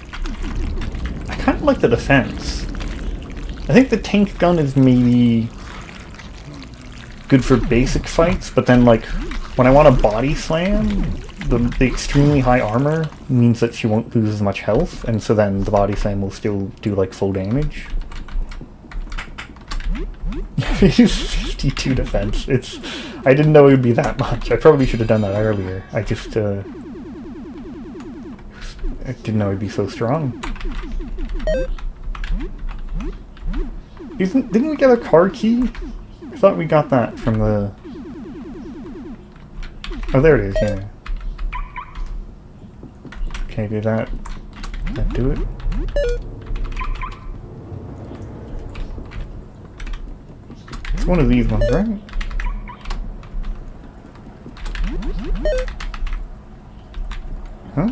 Speaker 1: I kind of like the defense. I think the tank gun is maybe good for basic fights, but then, like, when I want a body slam, the extremely high armor means that she won't lose as much health, and so then the body slam will still do, like, full damage. It's 52 defense. I didn't know it would be that much. I probably should have done that earlier. I just, I didn't know it'd be so strong. Didn't we get a car key? I thought we got that from the... Oh, there it is, yeah. Okay, did that do it? It's one of these ones, right? Huh?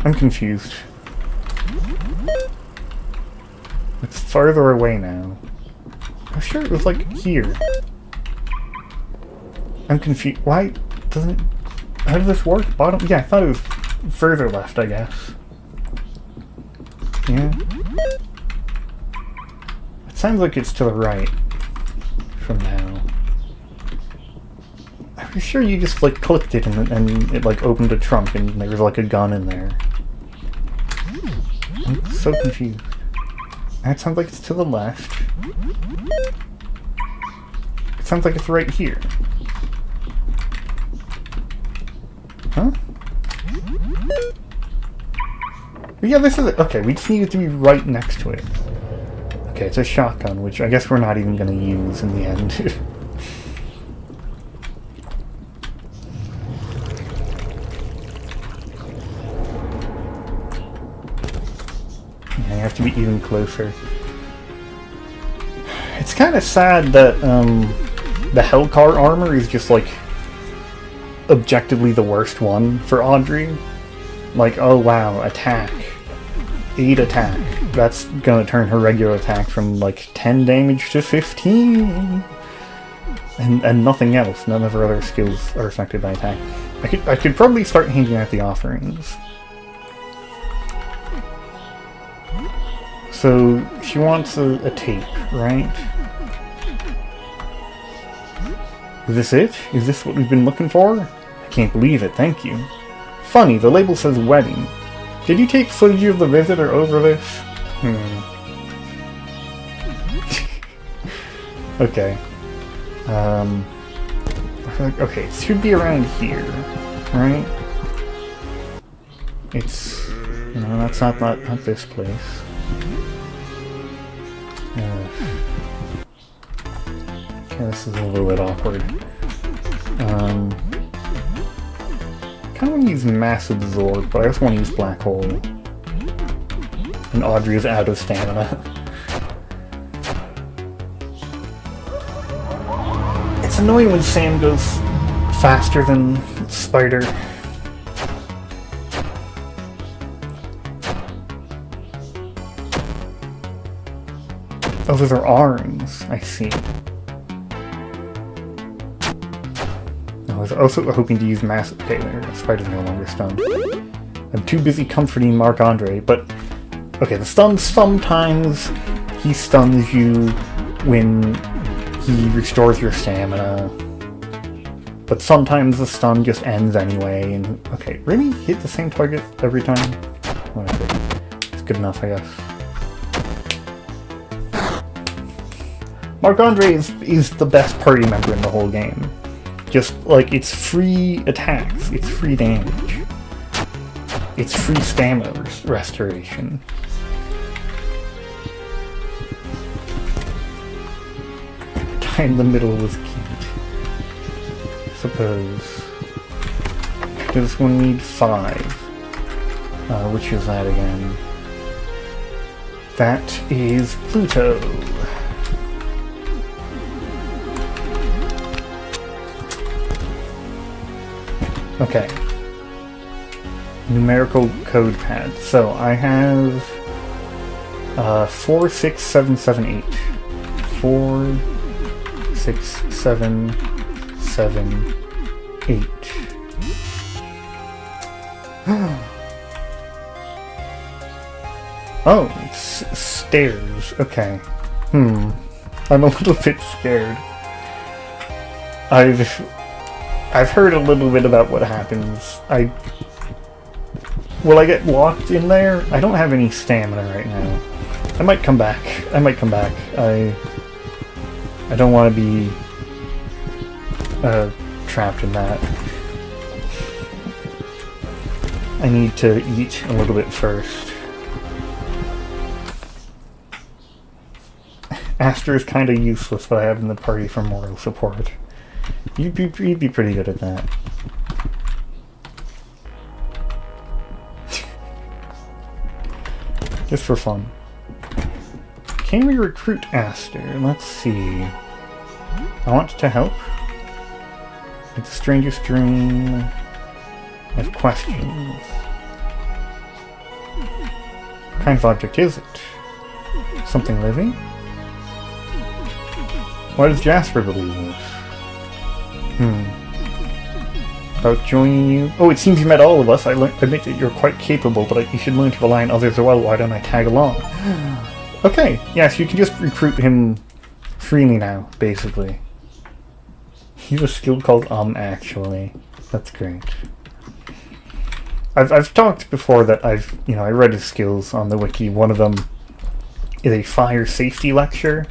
Speaker 1: I'm confused. It's farther away now. I'm sure it was like here. I'm confused. Why doesn't it... How does this work? Bottom? Yeah, I thought it was further left, I guess. Yeah. It sounds like it's to the right from now. I'm sure you just, like, clicked it and it, like, opened a trunk and there was, like, a gun in there. I'm so confused. That sounds like it's to the left. It sounds like it's right here. Huh? But yeah, this is it. Okay, we just need it to be right next to it. Okay, it's a shotgun, which I guess we're not even going to use in the end. I have to be even closer. It's kind of sad that the Hellcar armor is just like objectively the worst one for Audrey. Like, oh wow, attack. 8 attack. That's gonna turn her regular attack from like 10 damage to 15. And nothing else. None of her other skills are affected by attack. I could probably start handing out the offerings. So, she wants a tape, right? Is this it? Is this what we've been looking for? I can't believe it, thank you. Funny, the label says wedding. Did you take footage of the visitor over this? Okay. Okay, it should be around here, right? It's... No, that's not this place. Okay, this is a little bit awkward. Kind of want to use Mass Absorb, but I just want to use Black Hole. And Audrey is out of stamina. It's annoying when Sam goes faster than Spider. Oh, those are arms. I see. I was also hoping to use Mass... Okay, there. Spider's no longer stunned. I'm too busy comforting Marc-Andre, but... Okay, the stun sometimes he stuns you when he restores your stamina. But sometimes the stun just ends anyway, and... Okay, really? Hit the same target every time? Whatever. It's good enough, I guess. Marc-Andre is the best party member in the whole game. Just, like, it's free attacks, it's free damage. It's free stamina restoration. Die in the middle was cute. Suppose. Does this one need 5? Which is that again? That is Pluto. Okay. Numerical code pad. So I have 4, 6, 7, 7, 8. 4, 6, 7, 7, 8. Oh, it's stairs. Okay. I'm a little bit scared. I've heard a little bit about what happens. Will I get locked in there? I don't have any stamina right now. I might come back. I don't want to be trapped in that. I need to eat a little bit first. Aster is kind of useless, but I have in the party for moral support. You'd be pretty good at that. Just for fun. Can we recruit Aster? Let's see. I want to help. It's a stranger's dream. I have questions. What kind of object is it? Something living? Why does Jasper believe this? About joining you. Oh, it seems you met all of us. I admit that you're quite capable, but you should learn to rely on others as well. Why don't I tag along? Okay, yes, you can just recruit him freely now, basically. He's a skill called actually. That's great. I've talked before that I read his skills on the wiki. One of them is a fire safety lecture,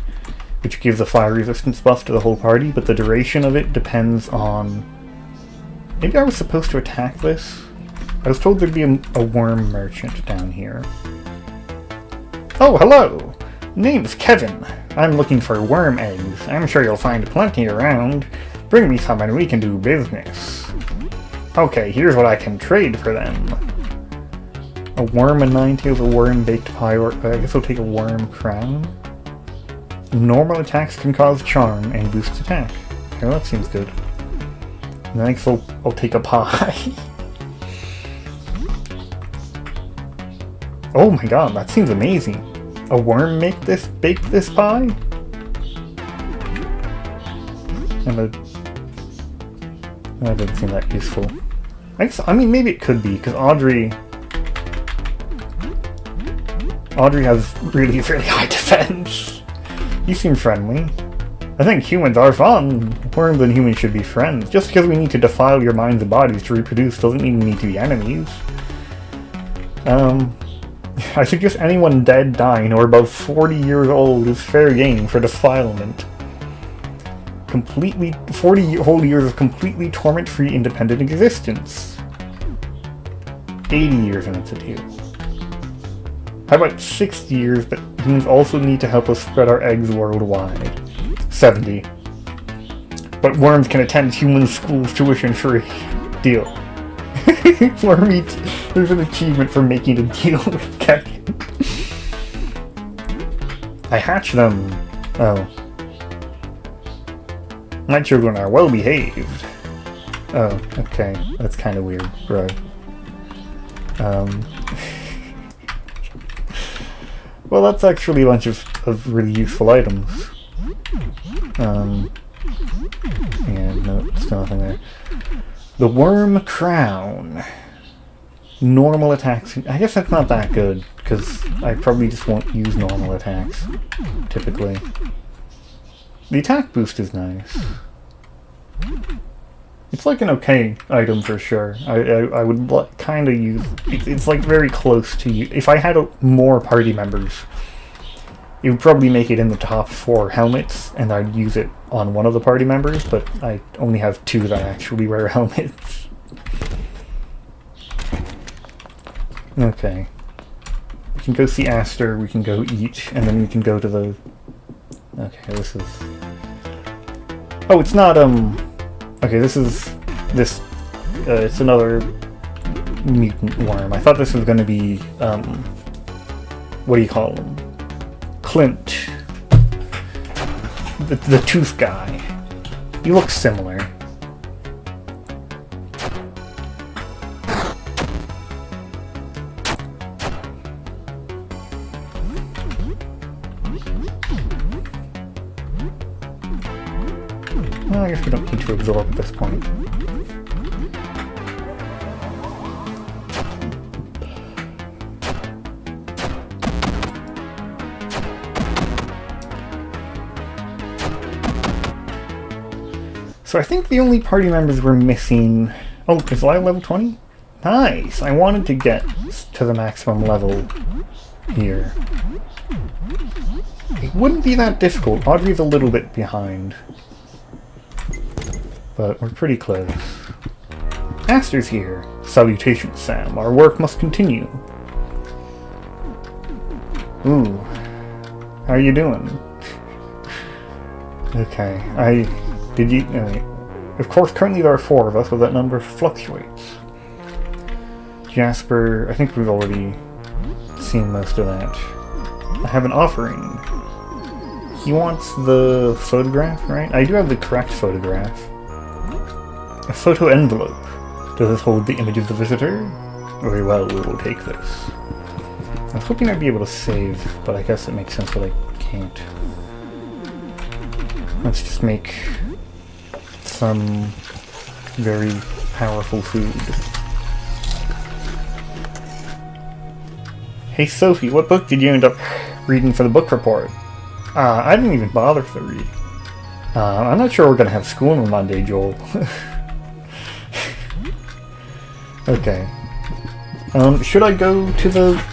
Speaker 1: which gives a fire resistance buff to the whole party, but the duration of it depends on... Maybe I was supposed to attack this? I was told there'd be a worm merchant down here. Oh, hello! Name's Kevin. I'm looking for worm eggs. I'm sure you'll find plenty around. Bring me some and we can do business. Okay, here's what I can trade for them. A worm and 9 tails, a worm baked pie, or I guess I'll take a worm crown. Normal attacks can cause charm and boost attack. Okay, well, that seems good. And I guess I'll take a pie. Oh my god, that seems amazing. A worm baked this pie? And that doesn't seem that useful. I mean, maybe it could be, because Audrey has really, really high defense. You seem friendly. I think humans are fun. Worms and humans should be friends. Just because we need to defile your minds and bodies to reproduce doesn't mean we need to be enemies. I suggest anyone dead, dying, or above 40 years old is fair game for defilement. 40 whole years of completely torment-free independent existence. 80 years and it's a deal. How about 60 years, but humans also need to help us spread our eggs worldwide. 70. But worms can attend human schools tuition free. Deal. Wormy, there's an achievement for making a deal with Kevin. I hatch them. Oh. My children are well behaved. Oh, okay. That's kind of weird. Right. Well, that's actually a bunch of really useful items. And no, still nothing there. The Worm Crown. Normal attacks. I guess that's not that good, because I probably just won't use normal attacks, typically. The attack boost is nice. It's like an okay item for sure. I would kind of use... It's like very close to you. If I had more party members, it would probably make it in the top 4 helmets, and I'd use it on one of the party members, but I only have 2 that actually wear helmets. Okay. We can go see Aster, we can go eat, and then we can go to the... Okay, this is... Oh, it's not, Okay, this is... it's another mutant worm. I thought this was gonna be, what do you call him? Clint. The tooth guy. He looks similar. Well, I guess we don't need to absorb at this point. So I think the only party members we're missing... Oh, is Lyle level 20? Nice! I wanted to get to the maximum level here. It wouldn't be that difficult. Audrey's a little bit behind. But we're pretty close. Aster's here. Salutations, Sam. Our work must continue. Ooh. How are you doing? Okay, of course, currently there are 4 of us, but that number fluctuates. Jasper, I think we've already seen most of that. I have an offering. He wants the photograph, right? I do have the correct photograph. A photo envelope. Does this hold the image of the visitor? Very well, we will take this. I was hoping I'd be able to save, but I guess it makes sense that I can't. Let's just make some very powerful food. Hey Sophie, what book did you end up reading for the book report? I didn't even bother to read. I'm not sure we're gonna have school on Monday, Joel. Okay. Should I go to the...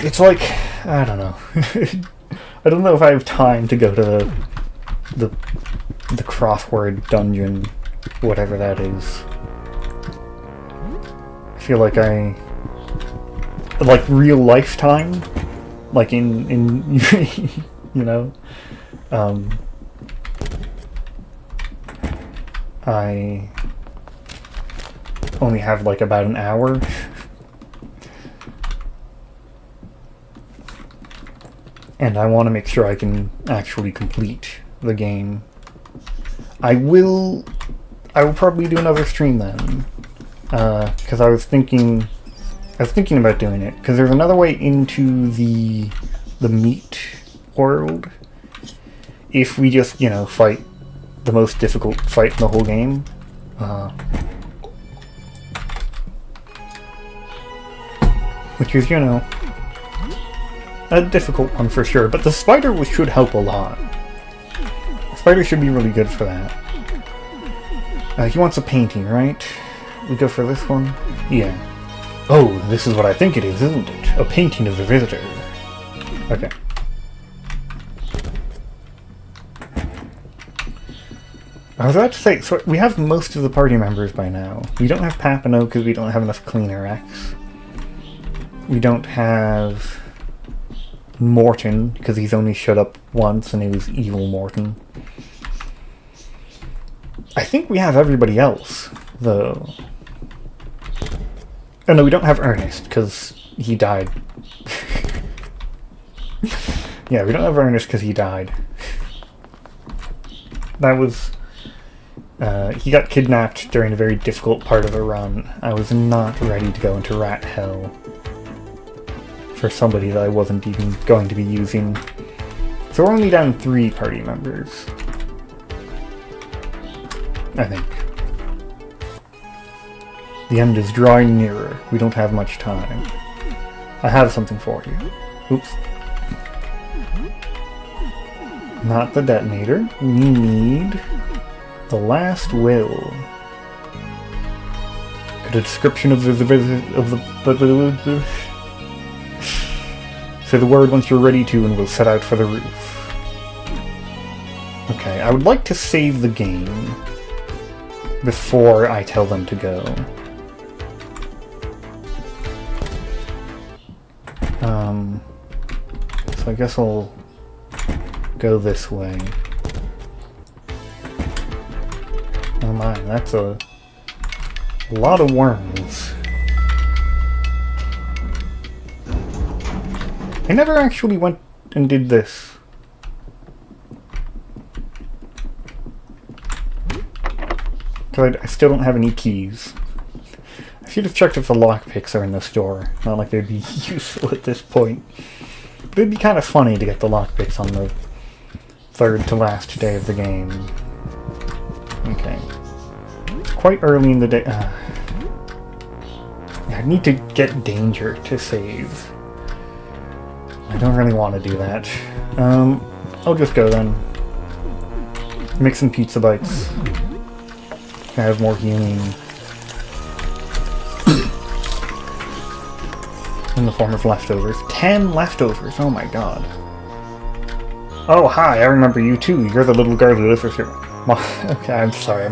Speaker 1: It's like... I don't know. I don't know if I have time to go to the crossword dungeon, whatever that is. I feel like like real life time? Like in you know? I only have like about an hour. And I want to make sure I can actually complete the game. I will probably do another stream then. Because I was thinking about doing it. Because there's another way into the meat world. If we just, you know, fight the most difficult fight in the whole game. Which is, you know, a difficult one for sure, but the spider should help a lot. The spider should be really good for that. He wants a painting, right? We go for this one? Yeah. Oh, this is what I think it is, isn't it? A painting of the visitor. Okay. I was about to say, so we have most of the party members by now. We don't have Papano because we don't have enough Cleaner X. We don't have Morton, because he's only showed up once and he was evil Morton. I think we have everybody else, though. Oh no, we don't have Ernest, because he died. Yeah, we don't have Ernest because he died. That was... he got kidnapped during a very difficult part of a run. I was not ready to go into rat hell for somebody that I wasn't even going to be using. So we're only down 3 party members. I think. The end is drawing nearer. We don't have much time. I have something for you. Oops. Not the detonator. We need the last will. Could a description of the say the word once you're ready to, and we'll set out for the roof. Okay, I would like to save the game before I tell them to go. So I guess I'll go this way. Oh my, that's a lot of worms. I never actually went and did this. Because I still don't have any keys. I should have checked if the lockpicks are in the store. Not like they'd be useful at this point. But it'd be kind of funny to get the lockpicks on the 3rd to last day of the game. Okay. It's quite early in the day. I need to get danger to save. I don't really want to do that. I'll just go then. Make some pizza bites. I have more healing. In the form of leftovers. 10 leftovers, oh my god. Oh hi, I remember you too. You're the little girl who lives with your... Okay, I'm sorry.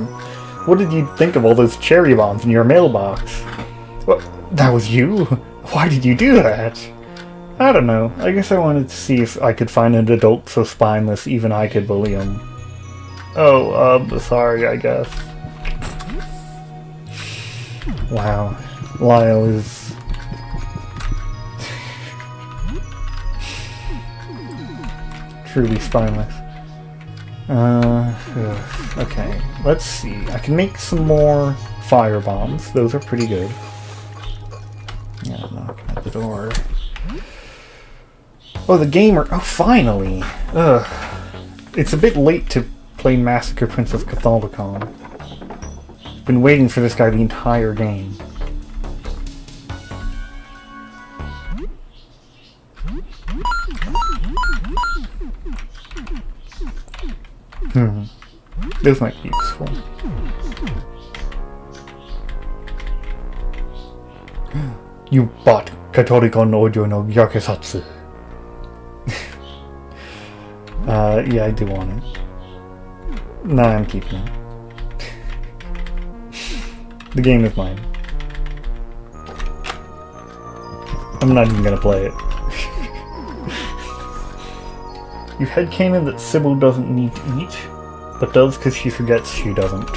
Speaker 1: What did you think of all those cherry bombs in your mailbox? What? That was you? Why did you do that? I don't know. I guess I wanted to see if I could find an adult so spineless even I could bully him. Oh, sorry, I guess. Wow. Lyle is... truly spineless. Okay, let's see. I can make some more fire bombs. Those are pretty good. Yeah, knock at the door. Oh, the gamer. Oh, finally. Ugh. It's a bit late to play Massacre Princess Catholicon. Been waiting for this guy the entire game. This might be useful. You bought Catholicon Ojo no Yakesatsu. Yeah, I do want it. Nah, I'm keeping it. The game is mine. I'm not even gonna play it. You headcanon that Sybil doesn't need to eat, but does because she forgets she doesn't.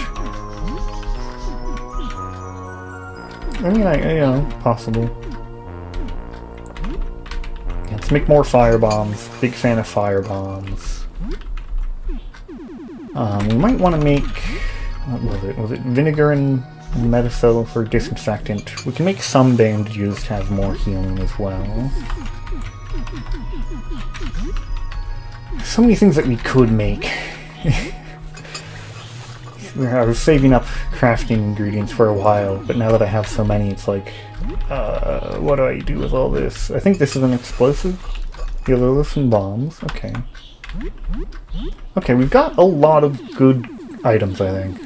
Speaker 1: I mean, you know, possible. Let's make more firebombs. Big fan of firebombs. We might want to make... what was it? Was it vinegar and Metacel for disinfectant? We can make some bandages to have more healing as well. So many things that we could make. I was saving up crafting ingredients for a while, but now that I have so many, it's like, what do I do with all this? I think this is an explosive. Yeah, those are some bombs. Okay. Okay, we've got a lot of good items, I think.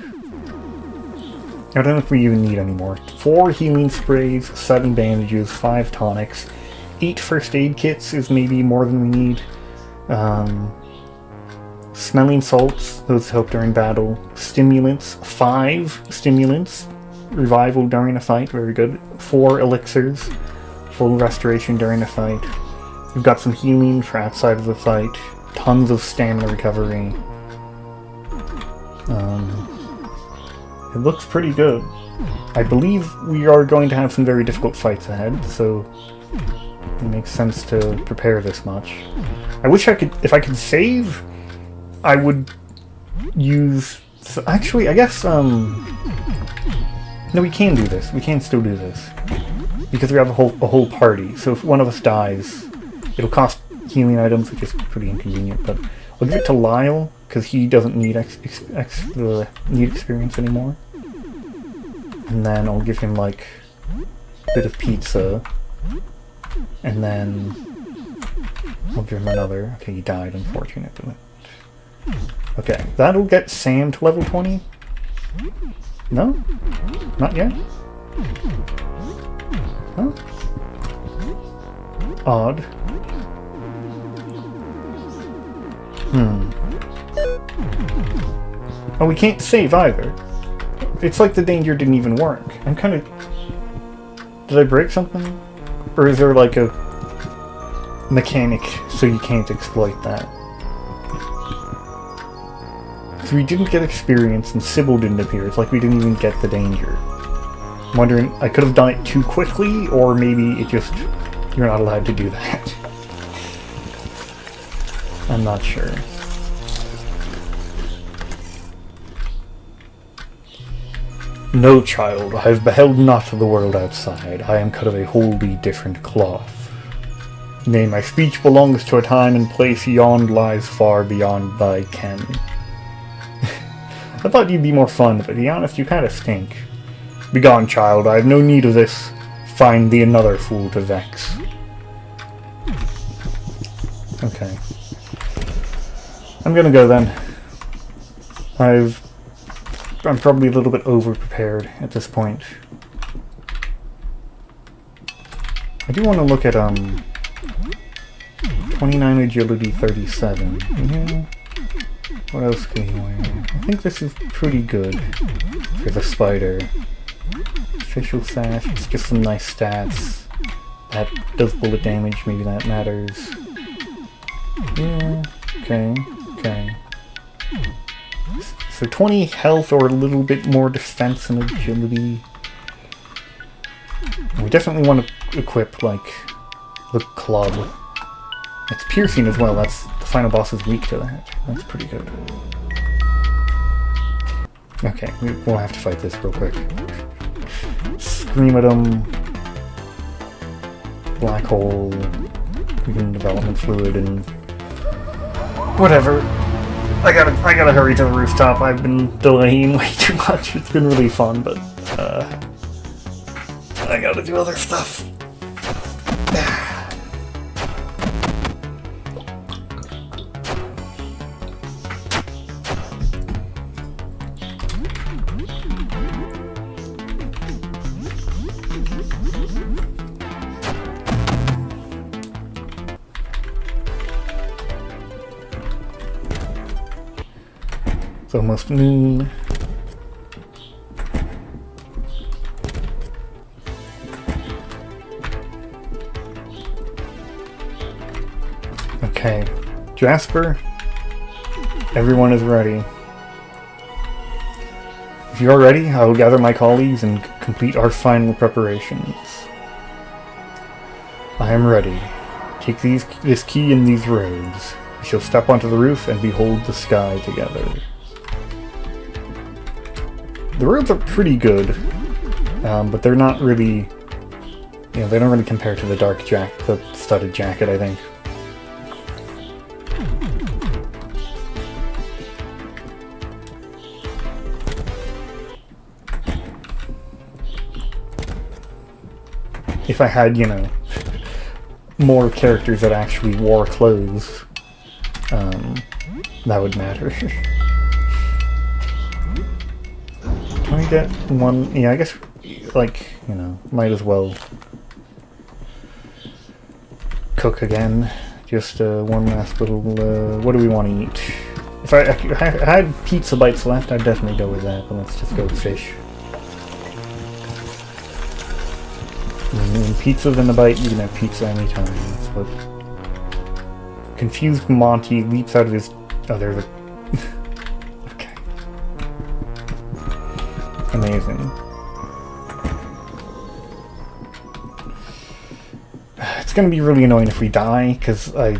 Speaker 1: I don't know if we even need any more. 4 healing sprays, 7 bandages, 5 tonics, 8 first aid kits is maybe more than we need. Smelling salts, those help during battle. Stimulants, 5 stimulants. Revival during a fight, very good. 4 elixirs, full restoration during a fight. We've got some healing for outside of the fight. Tons of stamina recovery. It looks pretty good. I believe we are going to have some very difficult fights ahead, so it makes sense to prepare this much. I wish I could, if I could save, I would use... So actually, I guess, no, we can do this. We can still do this. Because we have a whole party, so if one of us dies, it'll cost healing items, which is pretty inconvenient, but I'll give it to Lyle, because he doesn't need need experience anymore. And then I'll give him, like, a bit of pizza, and then I'll give him another. Okay, he died, unfortunately. Okay, that'll get Sam to level 20? No? Not yet? Huh? Odd. Oh, we can't save either. It's like the danger didn't even work. I'm kind of... Did I break something? Or is there like a mechanic so you can't exploit that? So we didn't get experience and Sybil didn't appear. It's like we didn't even get the danger. I'm wondering, I could have done it too quickly, or maybe it just... You're not allowed to do that. I'm not sure. No, child, I have beheld not the world outside. I am cut of a wholly different cloth. Nay, my speech belongs to a time and place yond lies far beyond thy ken. I thought you'd be more fun, but to be honest, you kind of stink. Begone, child, I have no need of this. Find thee another fool to vex. Okay. I'm gonna go then. I'm probably a little bit over-prepared at this point. I do want to look at, 29 agility, 37. Yeah. What else can he wear? I think this is pretty good for the spider. Official sash, it's just some nice stats. That does bullet damage, maybe that matters. Yeah, okay. So 20 health or a little bit more defense and agility. We definitely want to equip, like, the club. It's piercing as well, that's the final boss is weak to that. That's pretty good. Okay, we'll have to fight this real quick. Scream at him. Black hole. We can development fluid and... whatever. I gotta hurry to the rooftop. I've been delaying way too much. It's been really fun, but I gotta do other stuff. It's almost noon. Okay, Jasper, everyone is ready. If you are ready, I will gather my colleagues and complete our final preparations. I am ready. Take this key and these robes. We shall step onto the roof and behold the sky together. The robes are pretty good, but they're not really, they don't really compare to the studded jacket, I think. If I had, more characters that actually wore clothes, that would matter. Can I get one? Yeah, I guess, might as well cook again. Just one last little, what do we want to eat? If I had pizza bites left, I'd definitely go with that, but let's just go with fish. When pizza's in the bite, you can have pizza anytime. That's what... Confused Monty leaps out of his... Oh, there's a... Okay. Amazing. It's gonna be really annoying if we die, because I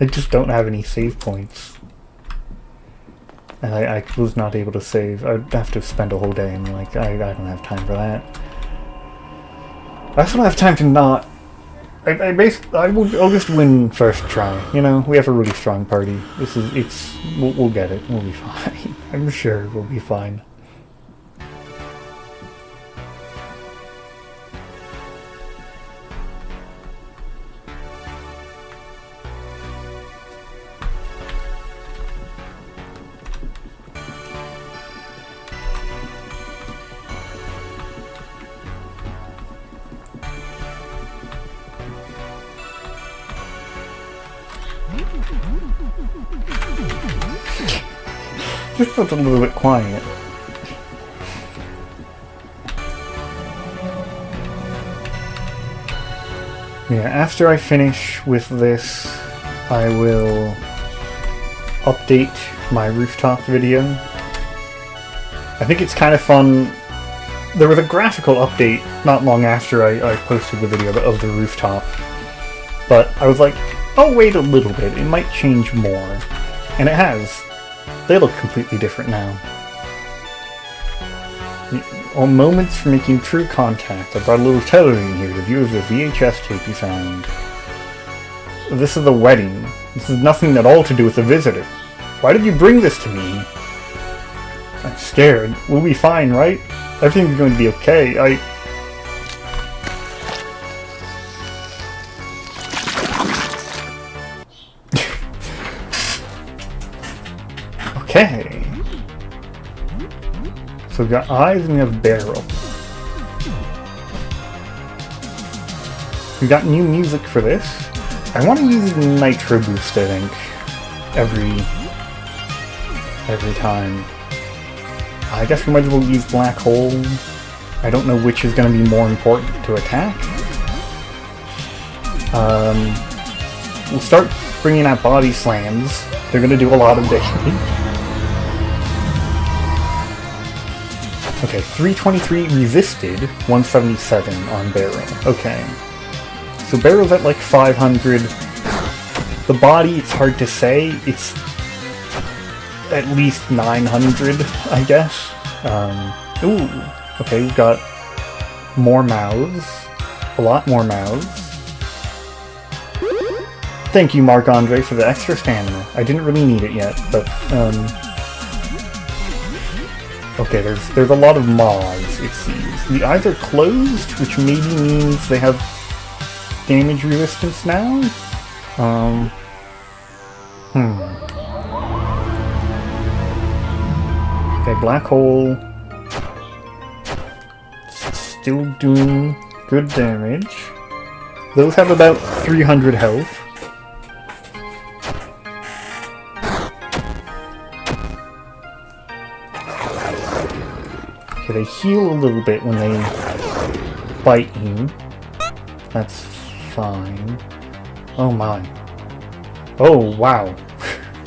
Speaker 1: just don't have any save points. And I was not able to save. I'd have to spend a whole day, and I don't have time for that. I also don't have time to not... I'll just win first try, We have a really strong party. We'll get it. We'll be fine. I'm sure we'll be fine. Just felt a little bit quiet. Yeah, after I finish with this, I will update my rooftop video. I think it's kind of fun. There was a graphical update not long after I posted the video of the rooftop, but I was like, I'll wait a little bit, it might change more. And it has. They look completely different now. All moments for making true contact. I brought a little television here to view the VHS tape you found. This is the wedding. This has nothing at all to do with the visitor. Why did you bring this to me? I'm scared. We'll be fine, right? Everything's going to be okay. Okay. So we've got eyes and we have barrel. We got new music for this. I want to use Nitro Boost, I think, every time. I guess we might as well use Black Hole. I don't know which is going to be more important to attack. We'll start bringing out body slams. They're going to do a lot of damage. Okay, 323 resisted, 177 on barrel. Okay. So barrel's at like 500. The body, it's hard to say. It's at least 900, I guess. Ooh. Okay, we've got more mouths. A lot more mouths. Thank you, Marc-Andre, for the extra stamina. I didn't really need it yet, but, okay, there's a lot of moths, it seems. They're either closed, which maybe means they have damage resistance now? Okay, black hole. Still doing good damage. Those have about 300 health. Okay, they heal a little bit when they bite you. That's fine. Oh my. Oh wow.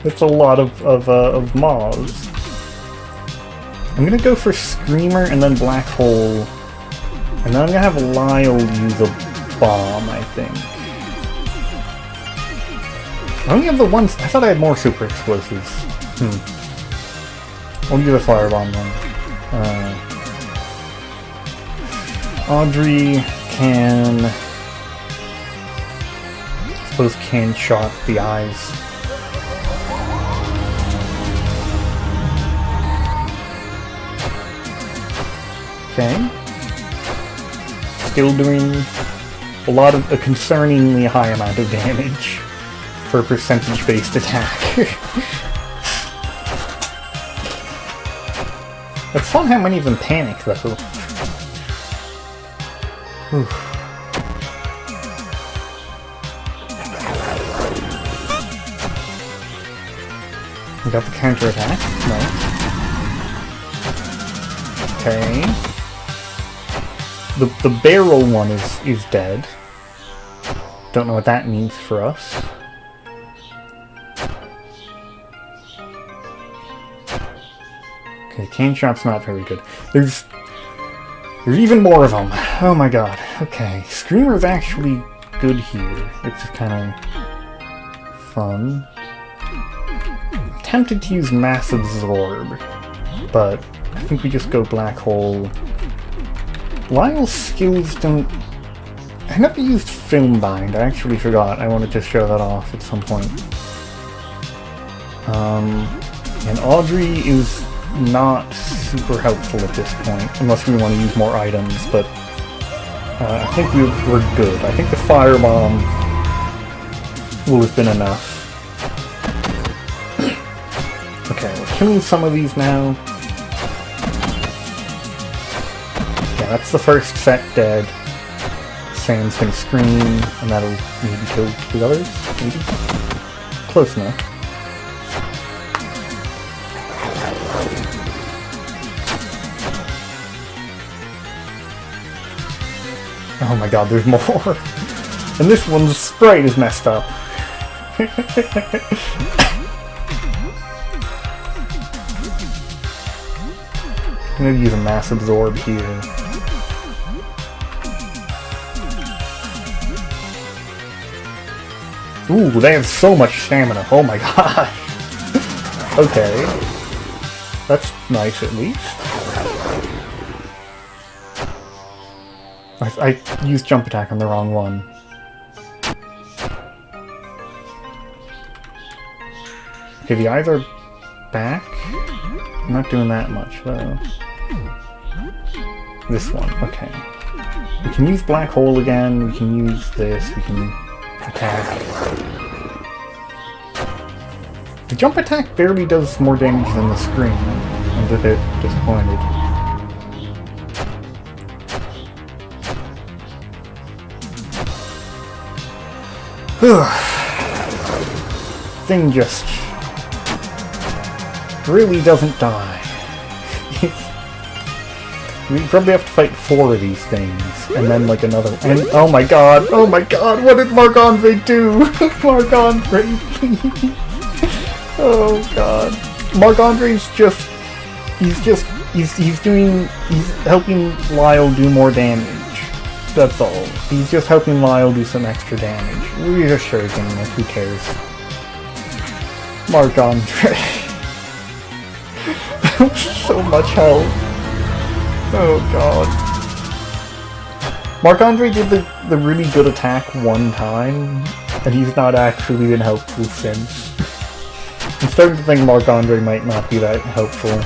Speaker 1: That's a lot of moths. I'm gonna go for Screamer and then Black Hole. And then I'm gonna have Lyle use a bomb, I think. I only have the ones. I thought I had more super explosives. I'll use a firebomb then. Audrey can... I suppose can shot the eyes. Okay. Still doing a concerningly high amount of damage for a percentage-based attack. It's fun how many of them panic, though. Whew. We got the counter-attack. Nice. Okay. The barrel one is dead. Don't know what that means for us. Okay, cane shot's not very good. There's even more of them. Oh my god. Okay, Screamer's actually good here. It's kind of fun. I'm tempted to use Mass Absorb, but I think we just go Black Hole. Lyle's skills don't... I never used Film Bind. I actually forgot. I wanted to show that off at some point. And Audrey is not super helpful at this point, unless we want to use more items, but I think we're good. I think the firebomb will have been enough. Okay, we're killing some of these now. Yeah, that's the first set dead. Sam's gonna scream, and that'll maybe kill the others? Maybe? Close enough. Oh my god, there's more! And this one's sprite is messed up. I'm gonna use a Mass Absorb here. Ooh, they have so much stamina. Oh my god. Okay. That's nice at least. I used jump attack on the wrong one. Okay, the eyes are back. I'm not doing that much though. This one, okay. We can use Black Hole again, we can use this, we can attack. The jump attack barely does more damage than the scream. I'm a bit disappointed. Thing just really doesn't die. We probably have to fight 4 of these things, and then like another. And oh my god! What did Marc-Andre do? Marc-Andre, please! Oh god! Marc-Andre's he's helping Lyle do more damage. That's all. He's just helping Lyle do some extra damage. We're just shuriken, like, who cares? Marc-Andre. So much health. Oh god. Marc-Andre did the really good attack one time, and he's not actually been helpful since. I'm starting to think Marc-Andre might not be that helpful.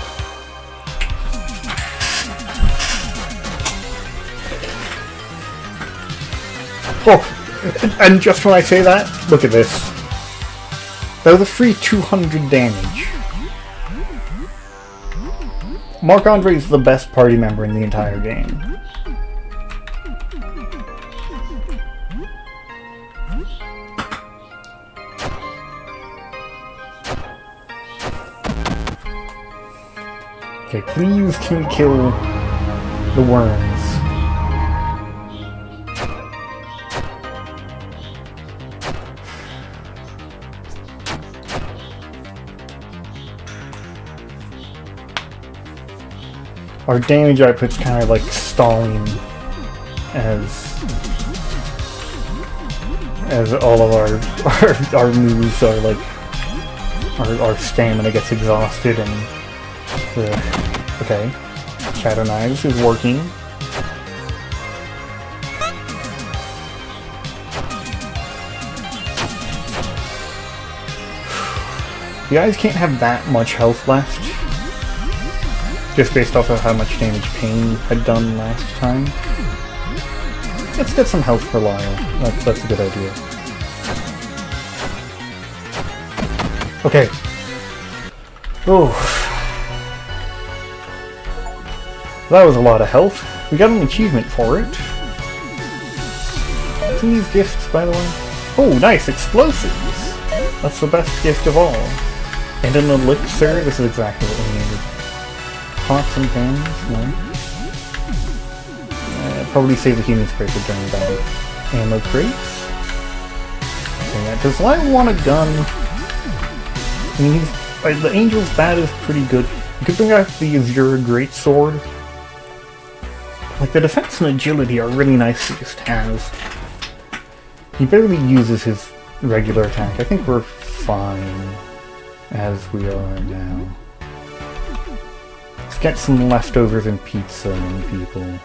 Speaker 1: Oh! And just when I say that, look at this. That was a free 200 damage. Marc-Andre is the best party member in the entire game. Okay, please can we kill the worms? Our damage output's kind of like stalling as all of our moves are like our stamina gets exhausted and okay, Shadow Knives is working. You guys can't have that much health left. Just based off of how much damage Pain had done last time. Let's get some health for Lyle. That's a good idea. Okay. Oh. That was a lot of health. We got an achievement for it. What's in these gifts, by the way? Oh, nice! Explosives! That's the best gift of all. And an elixir. This is exactly what we needed. Pots and pans, no. Probably save the human spirit for during battle. Ammo crates. Okay, does Lyle want a gun? I mean, the Angel's Bat is pretty good. You could bring out the Azure Greatsword. Like, the defense and agility are really nice to just have. He barely uses his regular attack. I think we're fine as we are now. Let's get some leftovers and pizza and people.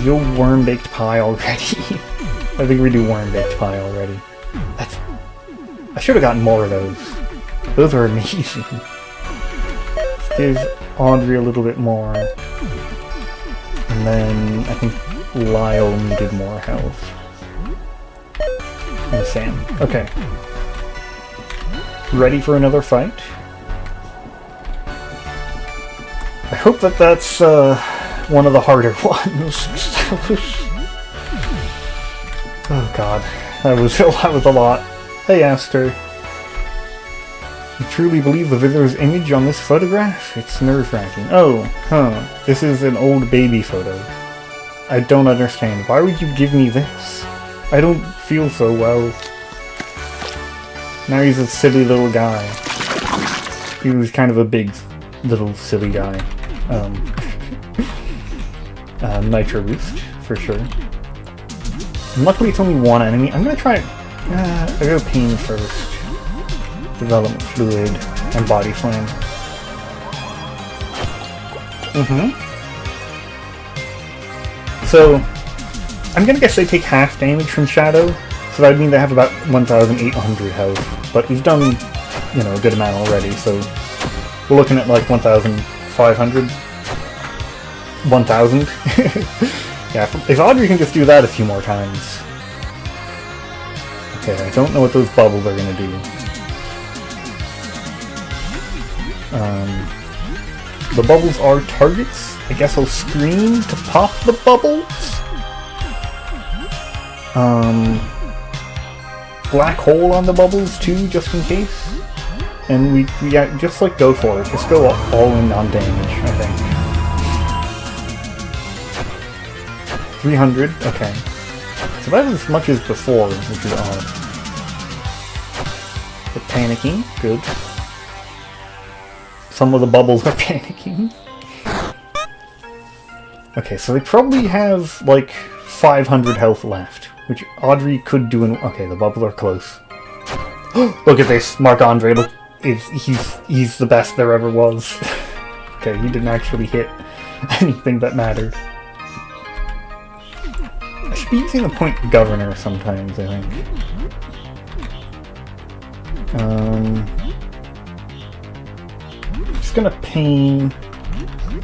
Speaker 1: Yo, worm-baked pie already. I think we do worm-baked pie already. I should have gotten more of those. Those are amazing. Let's give Audrey a little bit more. And then I think Lyle needed more health. And Sam. Okay. Ready for another fight? I hope that that's one of the harder ones. Oh god. That was a lot. Hey, Aster. You truly believe the visitor's image on this photograph? It's nerve-wracking. Oh, huh. This is an old baby photo. I don't understand. Why would you give me this? I don't feel so well. Now he's a silly little guy. He was kind of a big, little, silly guy. Nitro Boost, for sure. And luckily it's only one enemy. I'm gonna try... I go Pain first. Development Fluid and Body Slam. So, I'm gonna guess they take half damage from Shadow, so that would mean they have about 1,800 health. But we've done, you know, a good amount already, so we're looking at like 1,500? 1,000? Yeah, if Audrey can just do that a few more times. Okay, I don't know what those bubbles are gonna do. The bubbles are targets. I guess I'll scream to pop the bubbles. Black hole on the bubbles too, just in case. And we just like go for it. Just go all in on damage, I think. 300, okay. So that is as much as before, which is odd. They're panicking, good. Some of the bubbles are panicking. Okay, so they probably have like 500 health left, which Audrey could do in... Okay, the bubbles are close. Look at this, Marc-Andre, look, he's the best there ever was. Okay, he didn't actually hit. anything that mattered. I should be using the point governor sometimes, I think. Just gonna pain.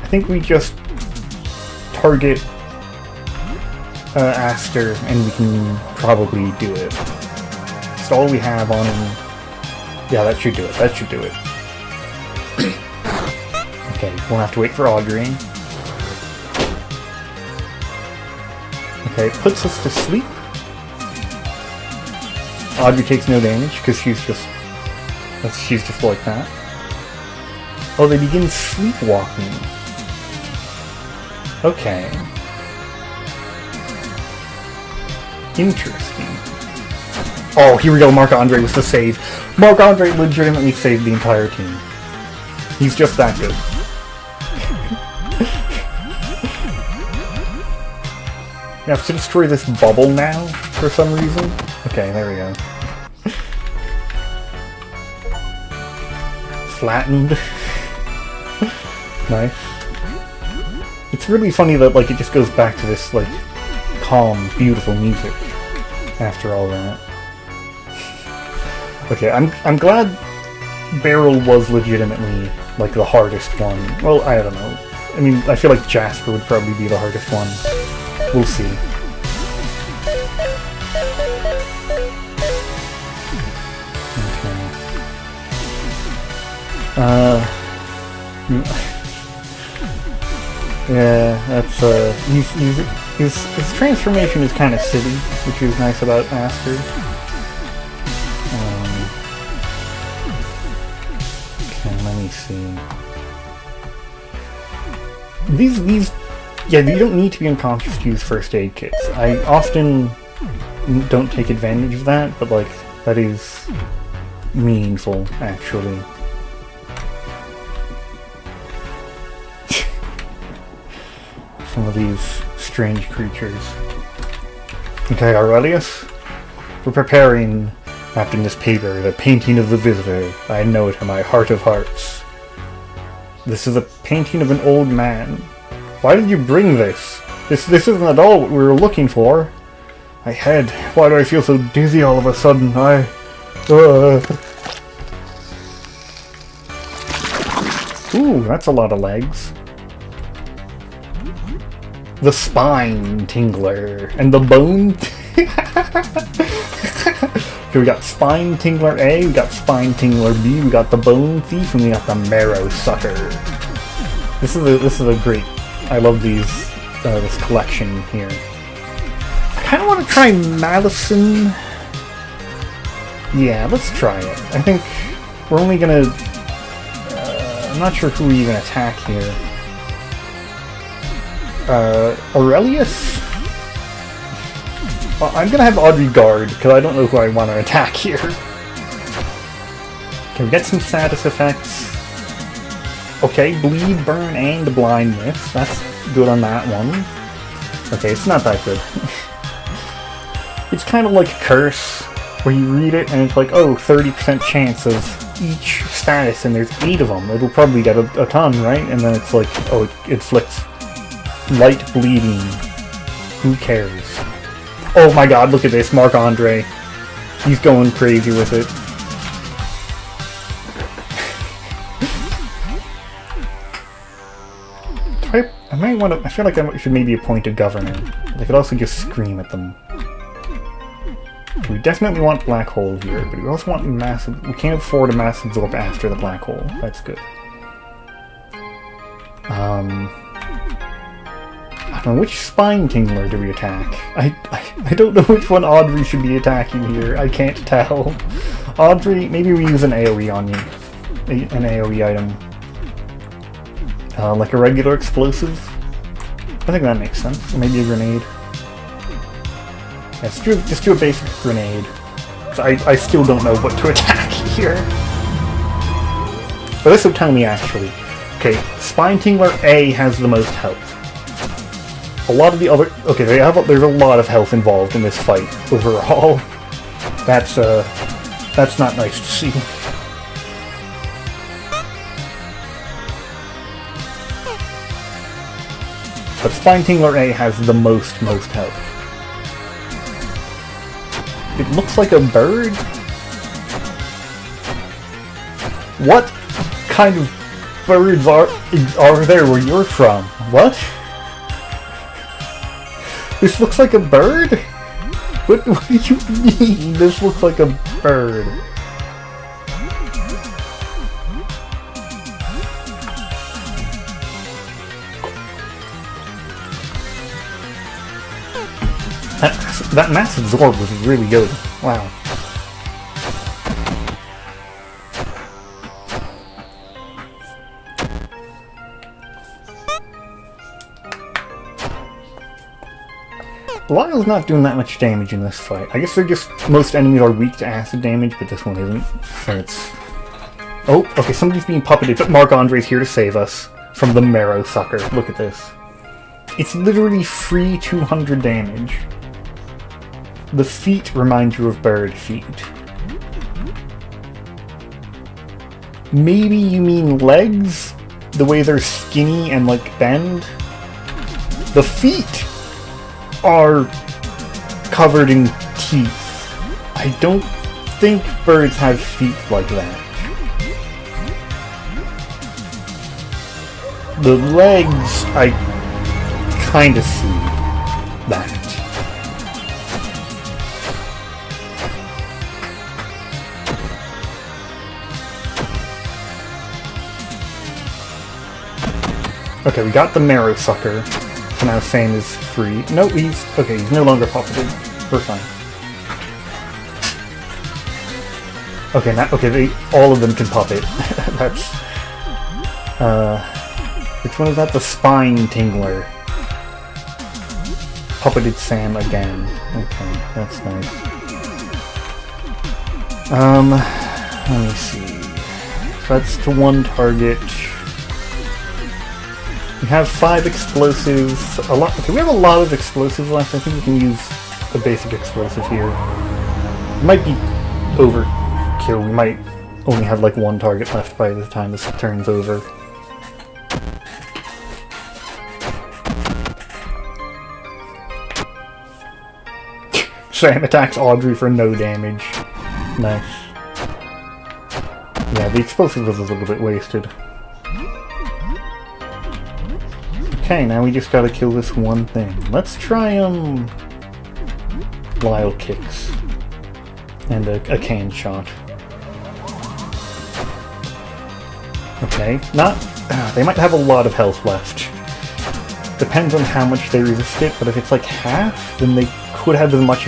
Speaker 1: I think we just target Aster and we can probably do it. That's all we have on him. Yeah, that should do it. That should do it. Okay, we'll have to wait for Audrey. Okay, it puts us to sleep. Audrey takes no damage because she's just like that. Oh, they begin sleepwalking. Okay. Interesting. Oh, here we go. Marc-Andre with the save. Marc-Andre legitimately saved the entire team. He's just that good. You have to destroy this bubble now, for some reason. Okay, there we go. Flattened. Nice. It's really funny that, like, it just goes back to this, like, calm, beautiful music after all that. Okay, I'm glad Barrel was legitimately, like, the hardest one. Well, I don't know. I mean, I feel like Jasper would probably be the hardest one. We'll see. Okay. Yeah, that's, his transformation is kind of silly, which is nice about Aster. Okay, let me see. Yeah, you don't need to be unconscious to use first aid kits. I often don't take advantage of that, but, like, that is meaningful, actually. Some of these strange creatures. Okay, Aurelius? We're preparing, wrapped in this paper, the painting of the visitor. I know it in my heart of hearts. This is a painting of an old man. Why did you bring this? This isn't at all what we were looking for. My head. Why do I feel so dizzy all of a sudden? Ooh, that's a lot of legs. The spine tingler and the bone. Okay, we got spine tingler A, we got spine tingler B, we got the bone thief, and we got the marrow sucker. This is a great. I love these. This collection here. I kind of want to try Malison. Yeah, let's try it. I think we're only gonna. I'm not sure who we even attack here. Aurelius? Well, I'm gonna have Audrey guard, because I don't know who I want to attack here. Okay, we get some status effects. Okay, bleed, burn, and blindness. That's good on that one. Okay, it's not that good. It's kind of like a curse, where you read it and it's like, oh, 30% chance of each status, and there's 8 of them. It'll probably get a ton, right? And then it's like, oh, it inflicts light bleeding. Who cares? Oh my god, look at this, Marc-Andre. He's going crazy with it. I might want to. I feel like I should maybe appoint a governor. I could also just scream at them. We definitely want black hole here, but we also want massive. We can't afford a mass absorb after the black hole. That's good. I don't know, which spine tingler do we attack? I don't know which one Audrey should be attacking here. I can't tell. Audrey, maybe we use an AoE on you. An AoE item. Like a regular explosive? I think that makes sense. Or maybe a grenade. Yeah, just do a basic grenade. I still don't know what to attack here. But this will tell me actually. Okay, Spine Tingler A has the most health. A lot of the other... Okay, there's a lot of health involved in this fight overall. That's not nice to see. But Spine Tingler A has the most health. It looks like a bird? What kind of birds are there where you're from? What? This looks like a bird? What do you mean? This looks like a bird. That massive Zorb was really good. Wow. Lyle's not doing that much damage in this fight. I guess they're just... most enemies are weak to acid damage, but this one isn't. So it's... oh, okay, somebody's being puppeted, but Marc-Andre's here to save us from the Marrow Sucker. Look at this. It's literally free 200 damage. The feet remind you of bird feet. Maybe you mean legs? The way they're skinny and, like, bend? The feet are covered in teeth. I don't think birds have feet like that. The legs, I kinda see that. Okay, we got the Marrow Sucker. And I was saying is free. No, he's... okay, he's no longer puppeted. We're fine. Okay, now... okay, all of them can puppet. That's... which one is that? The Spine Tingler. Puppeted Sam again. Okay, that's nice. Let me see. So that's to one target. We have 5 explosives. A lot. Okay, we have a lot of explosives left. I think we can use a basic explosive here. It might be overkill. We might only have like 1 target left by the time this turn's over. Sam attacks Audrey for no damage. Nice. Yeah, the explosive was a little bit wasted. Okay, now we just gotta kill this one thing. Let's try, Lyle kicks. And a can shot. Okay, not... they might have a lot of health left. Depends on how much they resist it, but if it's like half, then they could have as much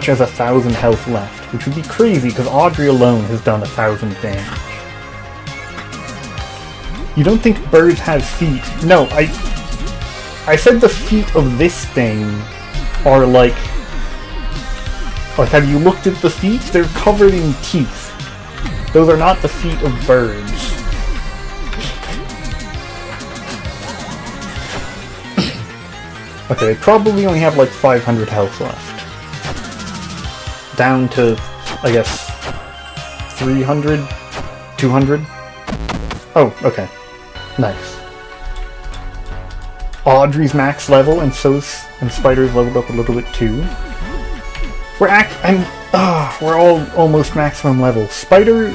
Speaker 1: as 1,000 health left, which would be crazy, because Audrey alone has done 1,000 damage. You don't think birds have feet? No, I said the feet of this thing are like... have you looked at the feet? They're covered in teeth. Those are not the feet of birds. Okay, they probably only have like 500 health left. Down to, I guess, 300? 200? Oh, okay. Nice. Audrey's max level, and Spider's leveled up a little bit too. We're all almost maximum level. Spider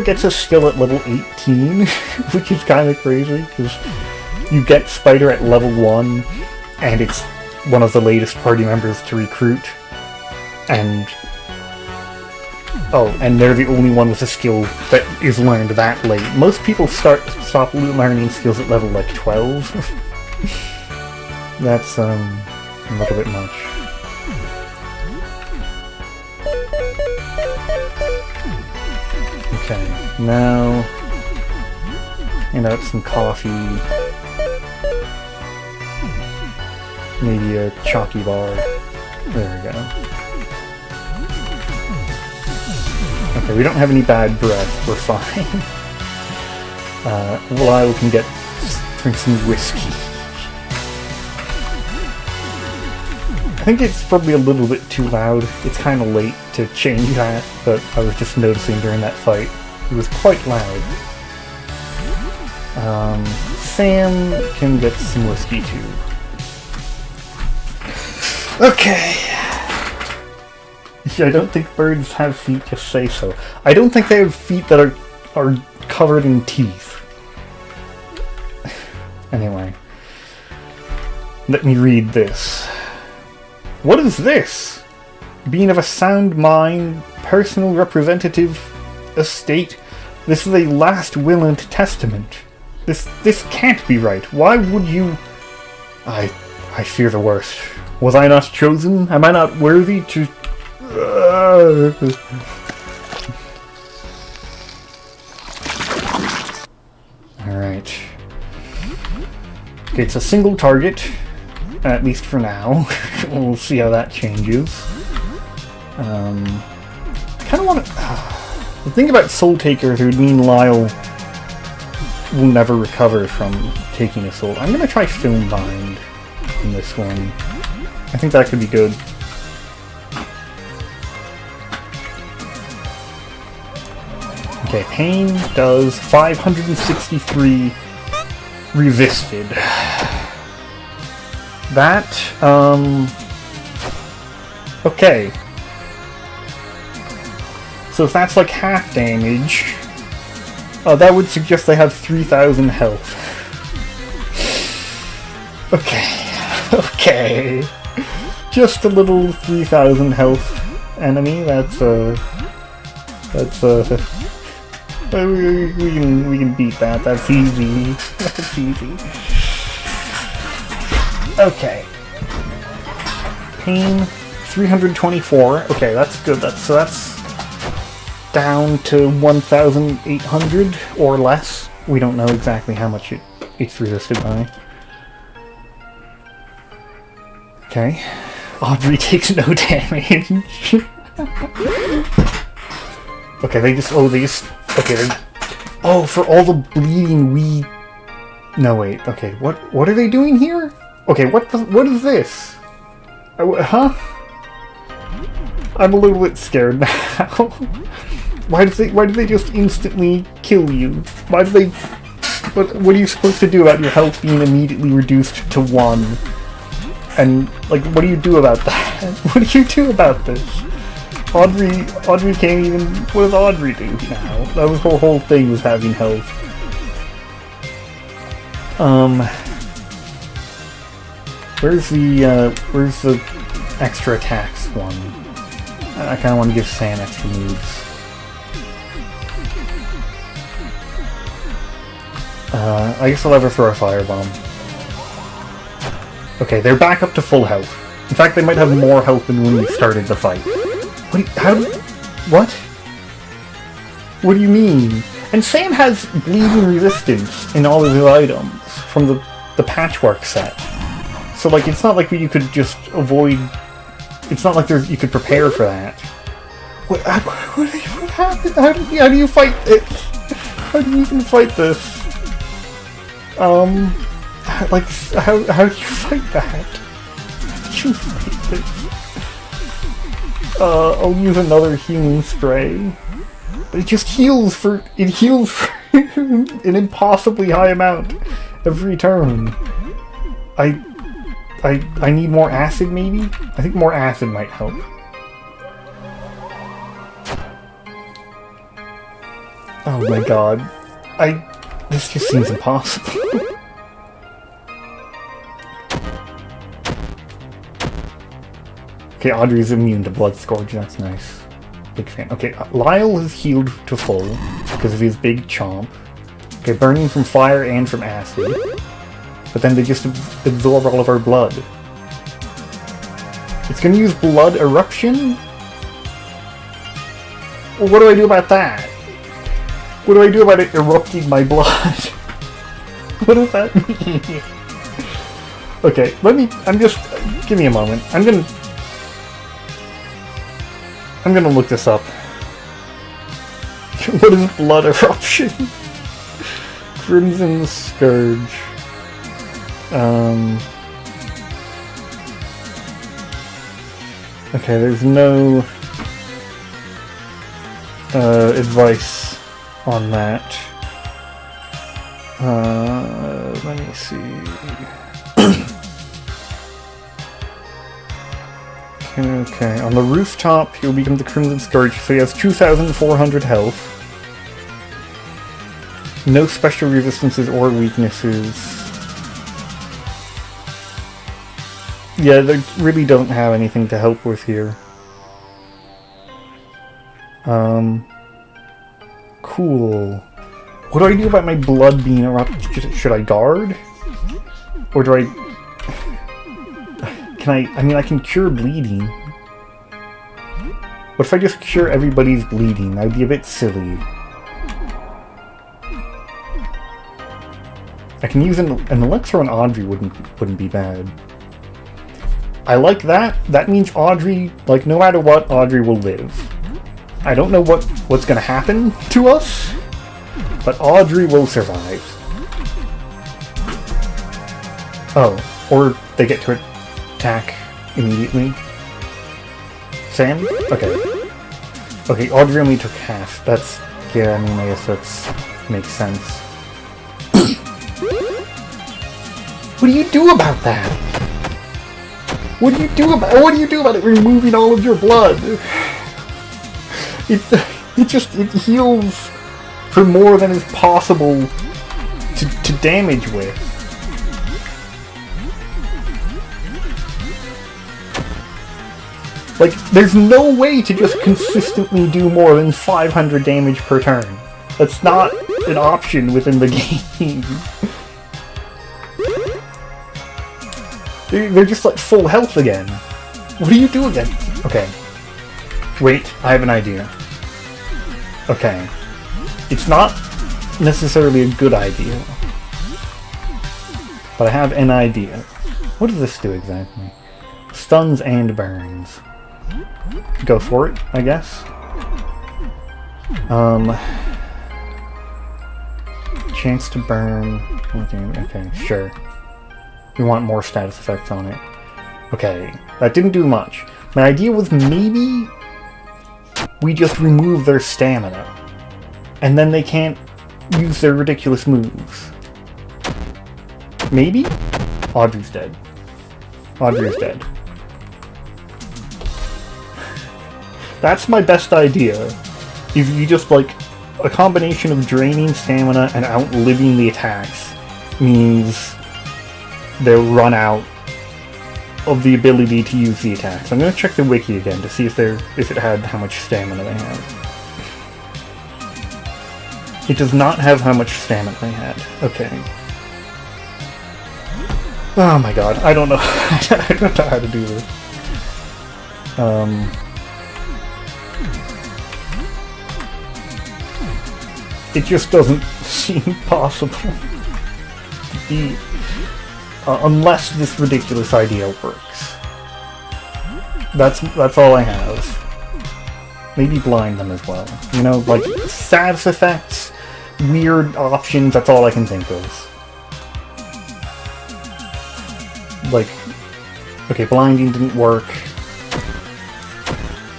Speaker 1: gets a skill at level 18, which is kind of crazy, because you get Spider at level 1, and it's one of the latest party members to recruit, and... oh, and they're the only one with a skill that is learned that late. Most people stop learning skills at level, like, 12. That's, a little bit much. Okay, now... hand out some coffee. Maybe a chalky bar. There we go. Okay, we don't have any bad breath. We're fine. Lyle can drink some whiskey. I think it's probably a little bit too loud. It's kind of late to change that, but I was just noticing during that fight. It was quite loud. Sam can get some whiskey too. Okay. I don't think birds have feet, just say so. I don't think they have feet that are covered in teeth. Anyway. Let me read this. What is this? Being of a sound mind, personal representative, estate. This is a last will and testament. This can't be right. Why would you... I fear the worst. Was I not chosen? Am I not worthy to... Alright. Okay, it's a single target. At least for now. We'll see how that changes. Kind of want to... the thing about Soul Takers would mean Lyle will never recover from taking a soul. I'm going to try Film Bind in this one. I think that could be good. Okay, Pain does 563 resisted. That, okay. So if that's like half damage, that would suggest they have 3,000 health. Okay, okay. Just a little 3,000 health enemy, we can beat that, that's easy. That's easy. Okay. Pain, 324. Okay, that's good. That's down to 1,800 or less. We don't know exactly how much it's resisted by. Okay. Audrey takes no damage. Okay, they just... Okay, oh, for all the bleeding we... No, wait. Okay, what are they doing here? Okay, what is this? Huh? I'm a little bit scared now. Why did they just instantly kill you? Why do they... What are you supposed to do about your health being immediately reduced to 1? And, like, what do you do about that? What do you do about this? Audrey can't even... What does Audrey do now? That was her whole thing, was having health. Where's the extra attacks one? I kinda want to give Sam extra moves. I guess I'll have her throw a firebomb. Okay, they're back up to full health. In fact, they might have more health than when we started the fight. What? What do you mean? And Sam has bleeding resistance in all of his items from the patchwork set. So, like, it's not like you could just avoid... It's not like you could prepare for that. What happened? How do you fight it? How do you even fight this? Like, how do you fight that? How do you fight this? I'll use another healing spray. But it just heals for... It heals for an impossibly high amount every turn. I need more acid, maybe? I think more acid might help. Oh my god. This just seems impossible. Okay, Audrey's immune to Blood Scourge, that's nice. Big fan. Okay, Lyle is healed to full because of his big chomp. Okay, burning from fire and from acid. But then they just absorb all of our blood. It's gonna use blood eruption? Well, what do I do about that? What do I do about it erupting my blood? What does that mean? Okay, give me a moment. I'm gonna look this up. What is blood eruption? Crimson Scourge. Okay, there's no advice on that. Let me see. Okay, on the rooftop, he'll become the Crimson Scourge, so he has 2,400 health. No special resistances or weaknesses. Yeah, they really don't have anything to help with here. Cool. What do I do about my blood being erupted? Should I guard? Or do I... I mean, I can cure bleeding. What if I just cure everybody's bleeding? That would be a bit silly. I can use an elixir on Audrey wouldn't be bad. I like that. That means Audrey, like, no matter what, Audrey will live. I don't know what's gonna happen to us, but Audrey will survive. Oh, or they get to attack immediately. Sam? Okay. Okay, Audrey only took half. That's... yeah, I mean, I guess that makes sense. What do you do about that? What do you do about it removing all of your blood? It heals for more than is possible to damage with. Like, there's no way to just consistently do more than 500 damage per turn. That's not an option within the game. They're just like full health again. What do you do again? Okay. Wait, I have an idea. Okay. It's not necessarily a good idea. But I have an idea. What does this do exactly? Stuns and burns. Go for it, I guess. Chance to burn. Okay, sure. We want more status effects on it. Okay, that didn't do much. My idea was maybe we just remove their stamina. And then they can't use their ridiculous moves. Maybe? Audrey's dead. Audrey's dead. That's my best idea. If you just, like, a combination of draining stamina and outliving the attacks means they'll run out of the ability to use the attacks. I'm gonna check the wiki again to see if it had how much stamina they have. It does not have how much stamina they had. Okay. Oh my god, I don't know. I don't know how to do this. It just doesn't seem possible to be, unless this ridiculous idea works. That's all I have. Maybe blind them as well. You know, like, status effects, weird options, that's all I can think of. Like, okay, blinding didn't work.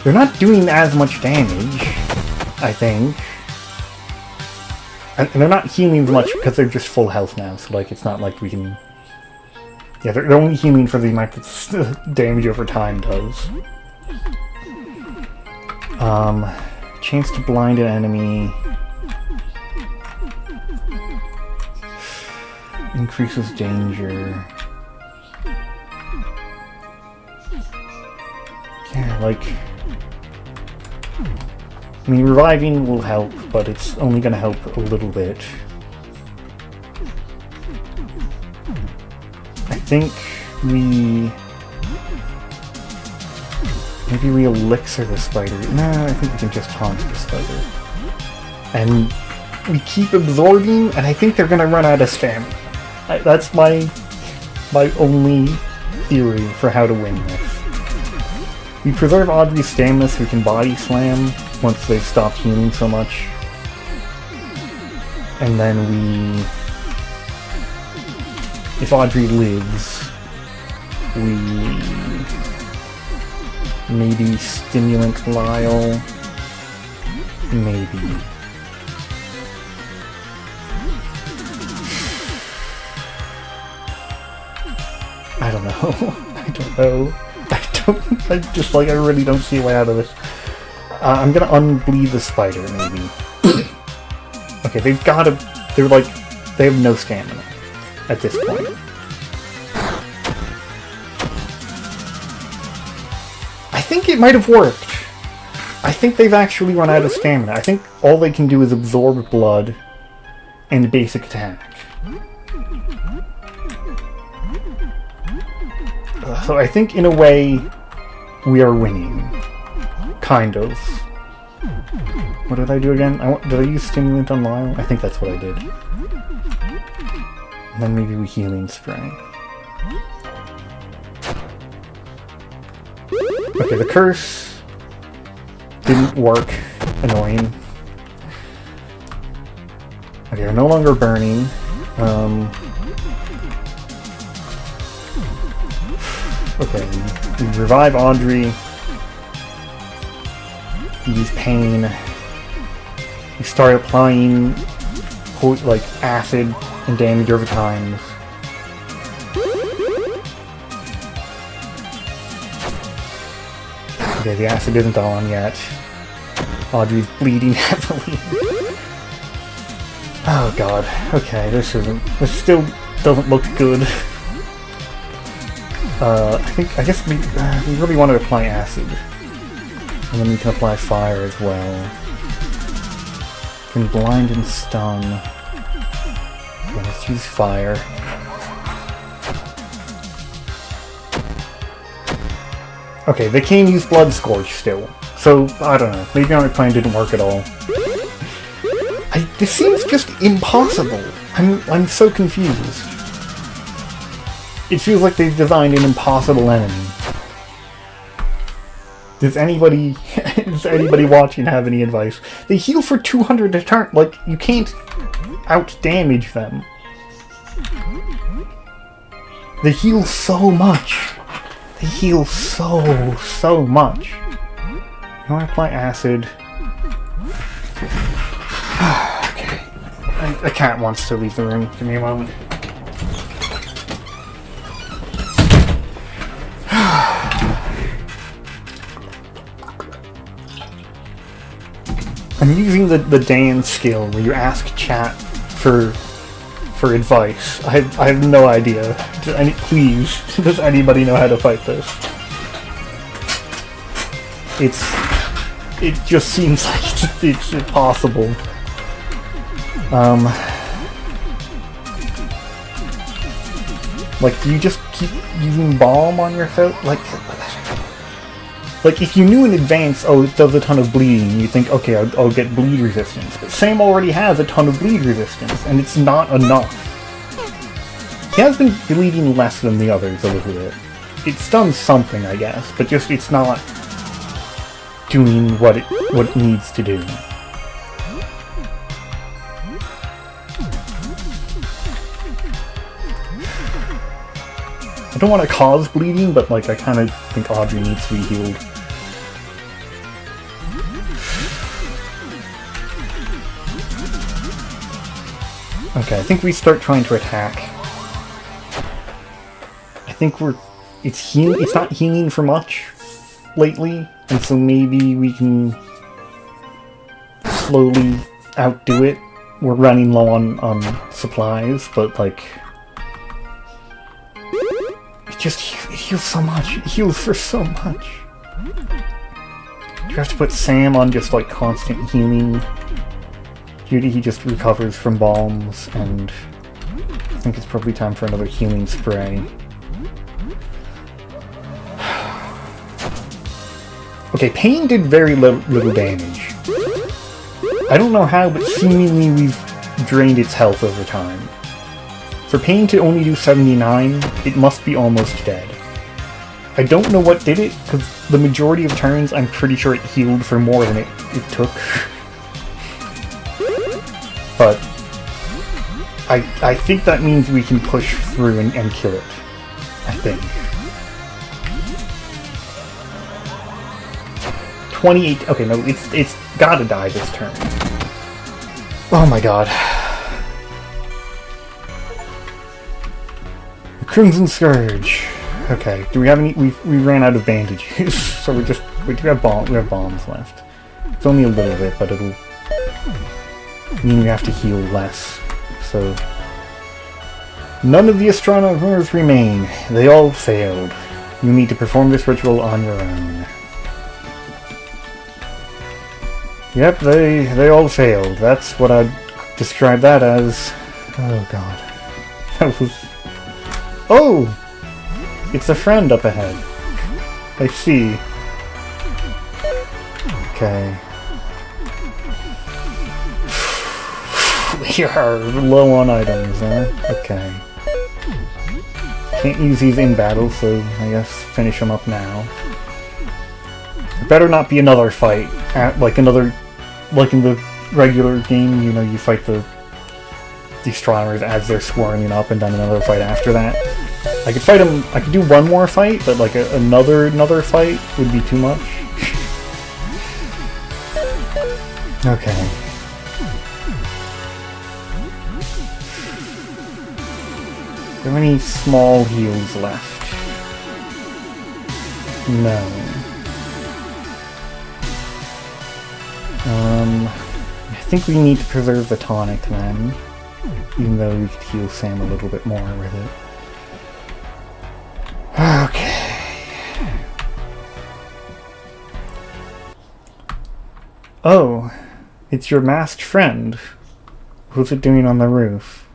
Speaker 1: They're not doing as much damage, I think. And they're not healing as much because they're just full health now, so like it's not like we can... Yeah, they're only healing for the amount that damage over time does. Chance to blind an enemy. Increases danger. Yeah, like... I mean, reviving will help, but it's only going to help a little bit. I think we... Maybe we elixir the spider. No, I think we can just taunt the spider. And we keep absorbing, and I think they're going to run out of stamina. That's my only theory for how to win this. We preserve Audrey's stamina so we can body slam once they've stopped healing so much. And then we... If Audrey lives, we... Maybe Stimulant Lyle. Maybe. I don't know. I don't know. I really don't see a way out of this. I'm gonna unbleed the spider, maybe. Okay, they have no stamina at this point. I think it might have worked. I think they've actually run out of stamina. I think all they can do is absorb blood and basic attack. So I think, in a way, we are winning. Kind of. What did I do again? Did I use Stimulant on Lyle? I think that's what I did. And then maybe we Healing Spray. Okay, the curse didn't work. Annoying. Okay, they're no longer burning. Okay, we revive Audrey. Use pain. We start applying like acid and damage over time. Okay, the acid isn't on yet. Audrey's bleeding heavily. Oh god. Okay, this still doesn't look good. I guess we really want to apply acid. And then we can apply fire as well. Can blind and stun. Okay, let's use fire. Okay, they can use Blood Scorch still. So, I don't know. Maybe our plan didn't work at all. This seems just impossible. I'm so confused. It feels like they've designed an impossible enemy. Does anybody watching have any advice? They heal for 200 a turn. Like, you can't out-damage them. They heal so much. They heal so much. You want to apply acid? Okay. A cat wants to leave the room. Give me a moment. I'm using the dance skill where you ask chat for advice. I have no idea. Please, does anybody know how to fight this? It just seems like it's impossible. Like, do you just keep using balm on yourself? Like, if you knew in advance, oh, it does a ton of bleeding, you'd think, okay, I'll get bleed resistance. But Sam already has a ton of bleed resistance, and it's not enough. He has been bleeding less than the others a little bit. It's done something, I guess, but just it's not doing what it needs to do. I don't want to cause bleeding, but like I kind of think Audrey needs to be healed. Okay, I think we start trying to attack. I think it's not healing for much lately, and so maybe we can slowly outdo it. We're running low on supplies, but like it heals so much. It heals for so much. You have to put Sam on just like constant healing. Judy, he just recovers from bombs, and I think it's probably time for another healing spray. Okay, Pain did very little damage. I don't know how, but seemingly we've drained its health over time. For Pain to only do 79, it must be almost dead. I don't know what did it, because the majority of turns I'm pretty sure it healed for more than it took. But I think that means we can push through and kill it. I think. 28. Okay, no, it's gotta die this turn. Oh my god. Crimson Scourge. Okay, do we have any? We ran out of bandages, so we do have bombs left. It's only a little bit, but it'll mean we have to heal less. So none of the astronomers remain. They all failed. You need to perform this ritual on your own. Yep, they all failed. That's what I'd describe that as. Oh god. That was... Oh! It's a friend up ahead. I see. Okay. We are low on items, huh? Okay. Can't use these in battle, so I guess finish them up now. It better not be another fight. Like in the regular game, you know, you fight the astronomers as they're swarming up, and then another fight after that. I could fight them. I could do one more fight, but like another fight would be too much. Okay. Are there any small heals left? No. I think we need to preserve the tonic then, even though we could heal Sam a little bit more with it. Okay. Oh, it's your masked friend. What's it doing on the roof?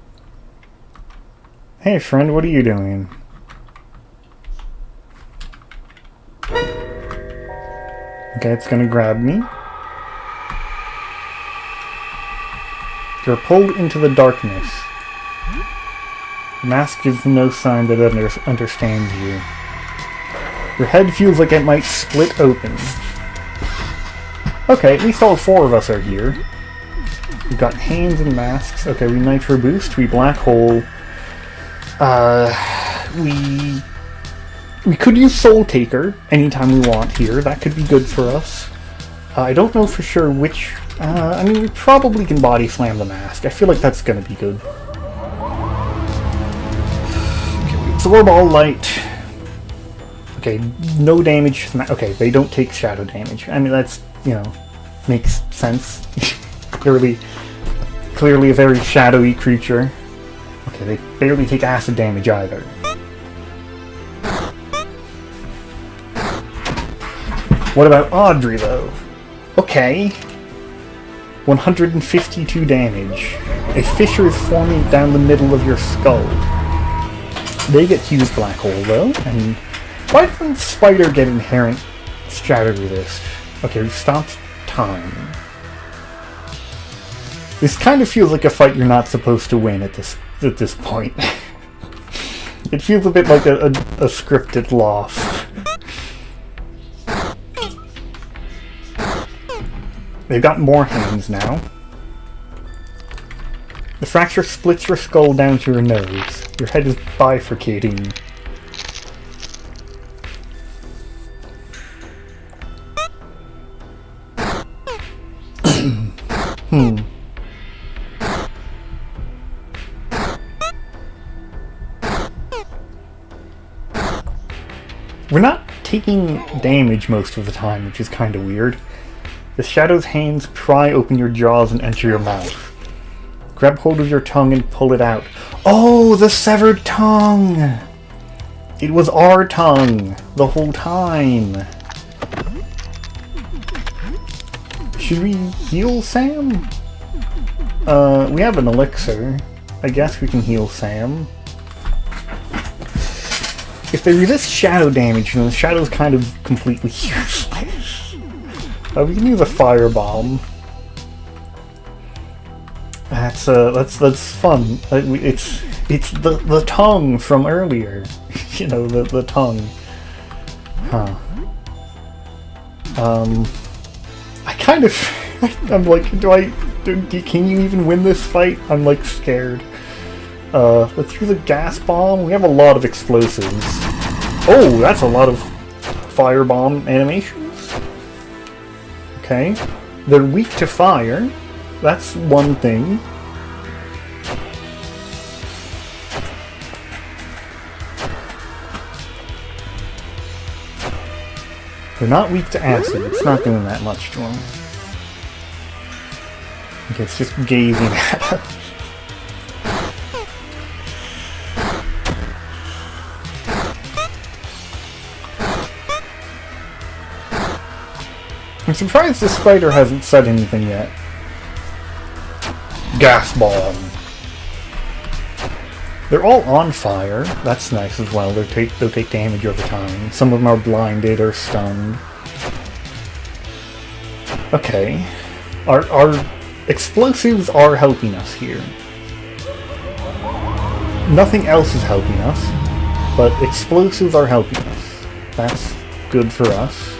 Speaker 1: Hey friend, what are you doing? Okay, it's gonna grab me. You're pulled into the darkness. The mask gives no sign that it understands you. Your head feels like it might split open. Okay, at least all four of us are here. We've got hands and masks. Okay, we nitro boost, we black hole. We could use Soul Taker anytime we want here. That could be good for us. I don't know for sure which... I mean, we probably can body slam the mask. I feel like that's gonna be good. Okay, absorb all light. Okay, no damage. Okay, they don't take shadow damage. I mean, that's, you know, makes sense. Clearly a very shadowy creature. Okay, they barely take acid damage either. What about Audrey, though? Okay. 152 damage. A fissure is forming down the middle of your skull. They get to use black hole, though, and why doesn't Spider get inherent shatter resist? Okay, we've stopped time. This kind of feels like a fight you're not supposed to win at this point. It feels a bit like a scripted loss. They've got more hands now. The fracture splits your skull down to your nose. Your head is bifurcating. We're not taking damage most of the time, which is kind of weird. The Shadow's hands pry open your jaws and enter your mouth. Grab hold of your tongue and pull it out. Oh, the severed tongue! It was our tongue the whole time. Should we heal Sam? We have an elixir. I guess we can heal Sam. If they resist shadow damage, then the shadow's kind of completely useless. We can use a firebomb. That's fun. It's the tongue from earlier. You know, the tongue. Huh. I kind of... I'm like, can you even win this fight? I'm like scared. Let's use a gas bomb. We have a lot of explosives. Oh, that's a lot of firebomb animations. Okay. They're weak to fire. That's one thing. They're not weak to acid. It's not doing that much to them. Okay, it's just gazing at us. I'm surprised this spider hasn't said anything yet. Gas bomb. They're all on fire. That's nice as well. They'll take damage over time. Some of them are blinded or stunned. Okay. Our explosives are helping us here. Nothing else is helping us, but explosives are helping us. That's good for us.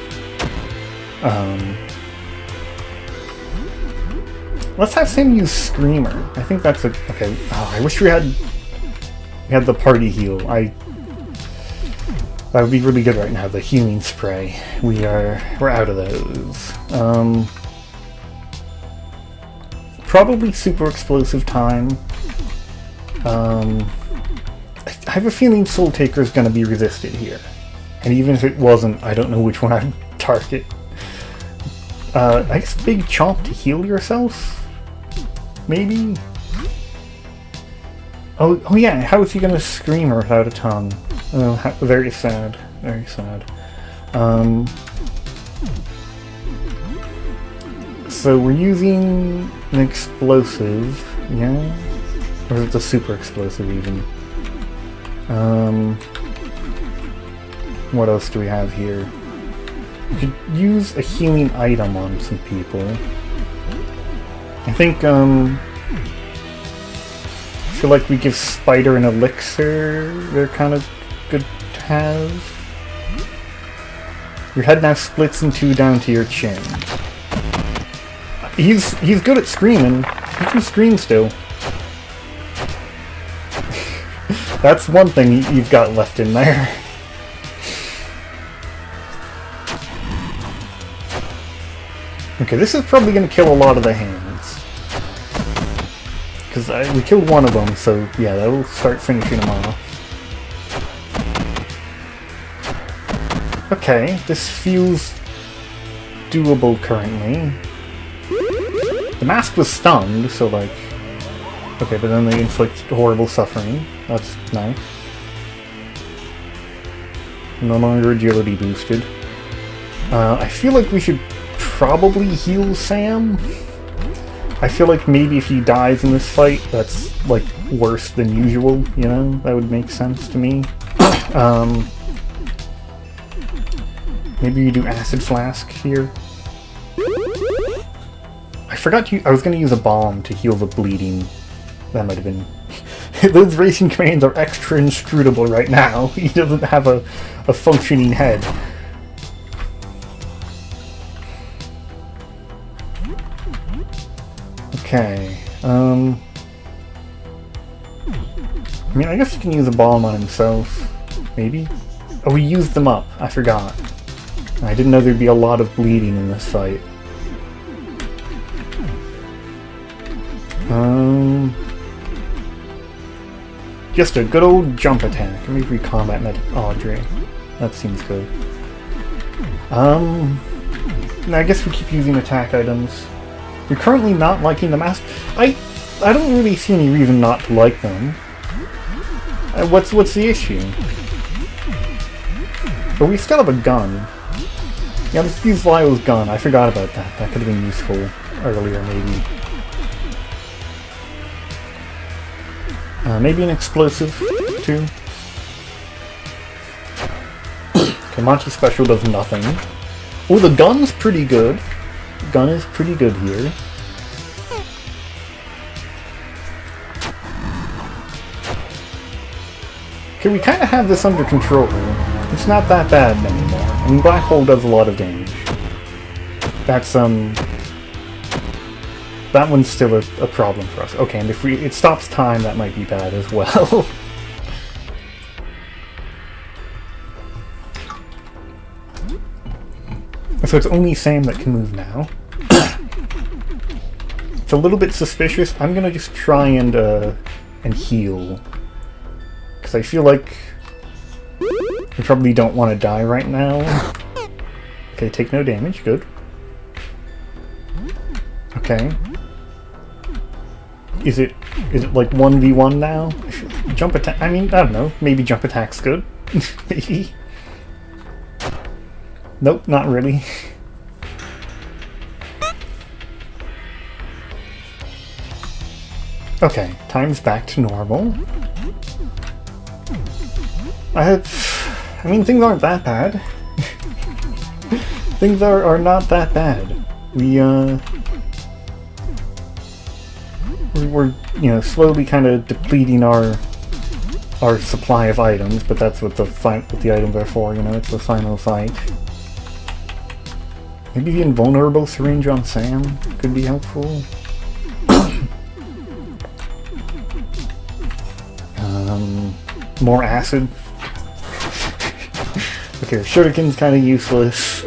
Speaker 1: Let's have Sam use Screamer. I think that's a... Okay. Oh, I wish we had the party heal. That would be really good right now, the healing spray. We're out of those. Probably super explosive time. I have a feeling Soul Taker is going to be resisted here. And even if it wasn't, I don't know which one I'd target. I guess Big Chomp to heal yourself? Maybe? Oh yeah, how is he gonna scream without a tongue? Oh, very sad. Very sad. So we're using an explosive, yeah? Or is it the super explosive even? What else do we have here? We could use a healing item on some people. I think, I feel like we give Spider an elixir. They're kind of good to have. Your head now splits in two down to your chin. He's good at screaming. He can scream still. That's one thing you've got left in there. Okay, this is probably going to kill a lot of the hands. Because we killed one of them, so yeah, that will start finishing them off. Okay, this feels doable currently. The mask was stunned, so like... Okay, but then they inflict horrible suffering. That's nice. No longer agility boosted. I feel like we should probably heal Sam. I feel like maybe if he dies in this fight, that's like worse than usual, you know? That would make sense to me. Maybe you do Acid Flask here. I forgot to I was going to use a bomb to heal the bleeding. That might have been... Those racing commands are extra inscrutable right now. He doesn't have a functioning head. Okay, I mean, I guess you can use a bomb on himself, maybe? Oh, we used them up, I forgot. I didn't know there'd be a lot of bleeding in this fight. Just a good old jump attack. Maybe we combat med Audrey. That seems good. I guess we keep using attack items. You're currently not liking the mask. I don't really see any reason not to like them. What's the issue? But we still have a gun. Yeah, let's use Lyle's gun. I forgot about that. That could have been useful earlier, maybe. Maybe an explosive, too. Okay, Monty Special does nothing. Oh, the gun's pretty good. Gun is pretty good here. Okay, we kind of have this under control. It's not that bad anymore. I mean, Black Hole does a lot of damage. That's, that one's still a problem for us. Okay, and if it stops time, that might be bad as well. So it's only Sam that can move now. It's a little bit suspicious. I'm gonna just try and heal. Because I feel like we probably don't want to die right now. Okay, take no damage, good. Okay. Is it like 1v1 now? Jump attack, I mean, I don't know, maybe jump attack's good. Maybe. Nope, not really. Okay, time's back to normal. I mean, things aren't that bad. Things are not that bad. We're you know, slowly kind of depleting our supply of items, but that's what the items are for, you know, it's the final fight. Maybe the invulnerable syringe on Sam could be helpful. More acid. Okay, shuriken's kind of useless.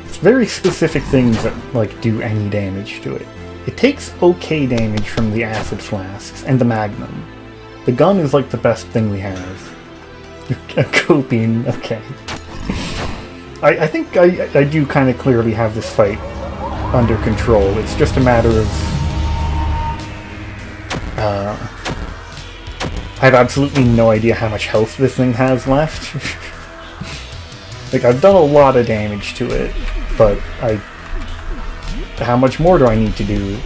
Speaker 1: It's very specific things that, like, do any damage to it. It takes okay damage from the acid flasks and the magnum. The gun is like the best thing we have. A coping, okay. I think I do kind of clearly have this fight under control. It's just a matter of... I have absolutely no idea how much health this thing has left. Like, I've done a lot of damage to it, but how much more do I need to do?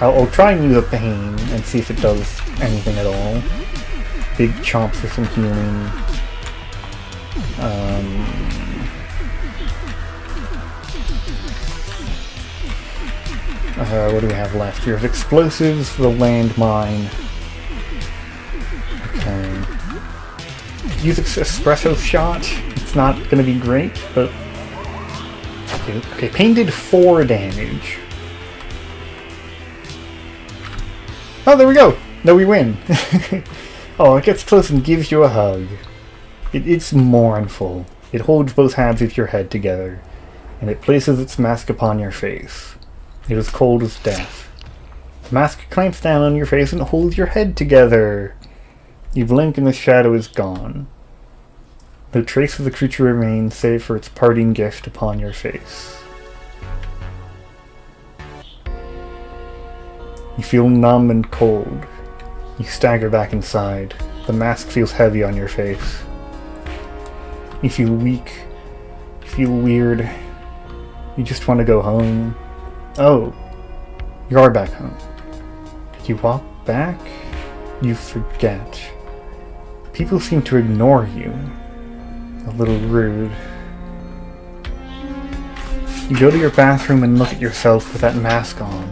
Speaker 1: I'll try and use a pain and see if it does anything at all. Big chomp for some healing. What do we have left? We have explosives, the landmine. Okay. Use espresso shot. It's not going to be great, but... Okay, pain did 4 damage. Oh, there we go! No, we win! Oh, it gets close and gives you a hug. It's mournful. It holds both halves of your head together, and it places its mask upon your face. It is cold as death. The mask clamps down on your face and holds your head together. You blink and the shadow is gone. No trace of the creature remains, save for its parting gift upon your face. You feel numb and cold. You stagger back inside. The mask feels heavy on your face. You feel weak. You feel weird. You just want to go home. Oh, you are back home. Did you walk back? You forget. People seem to ignore you. A little rude. You go to your bathroom and look at yourself with that mask on.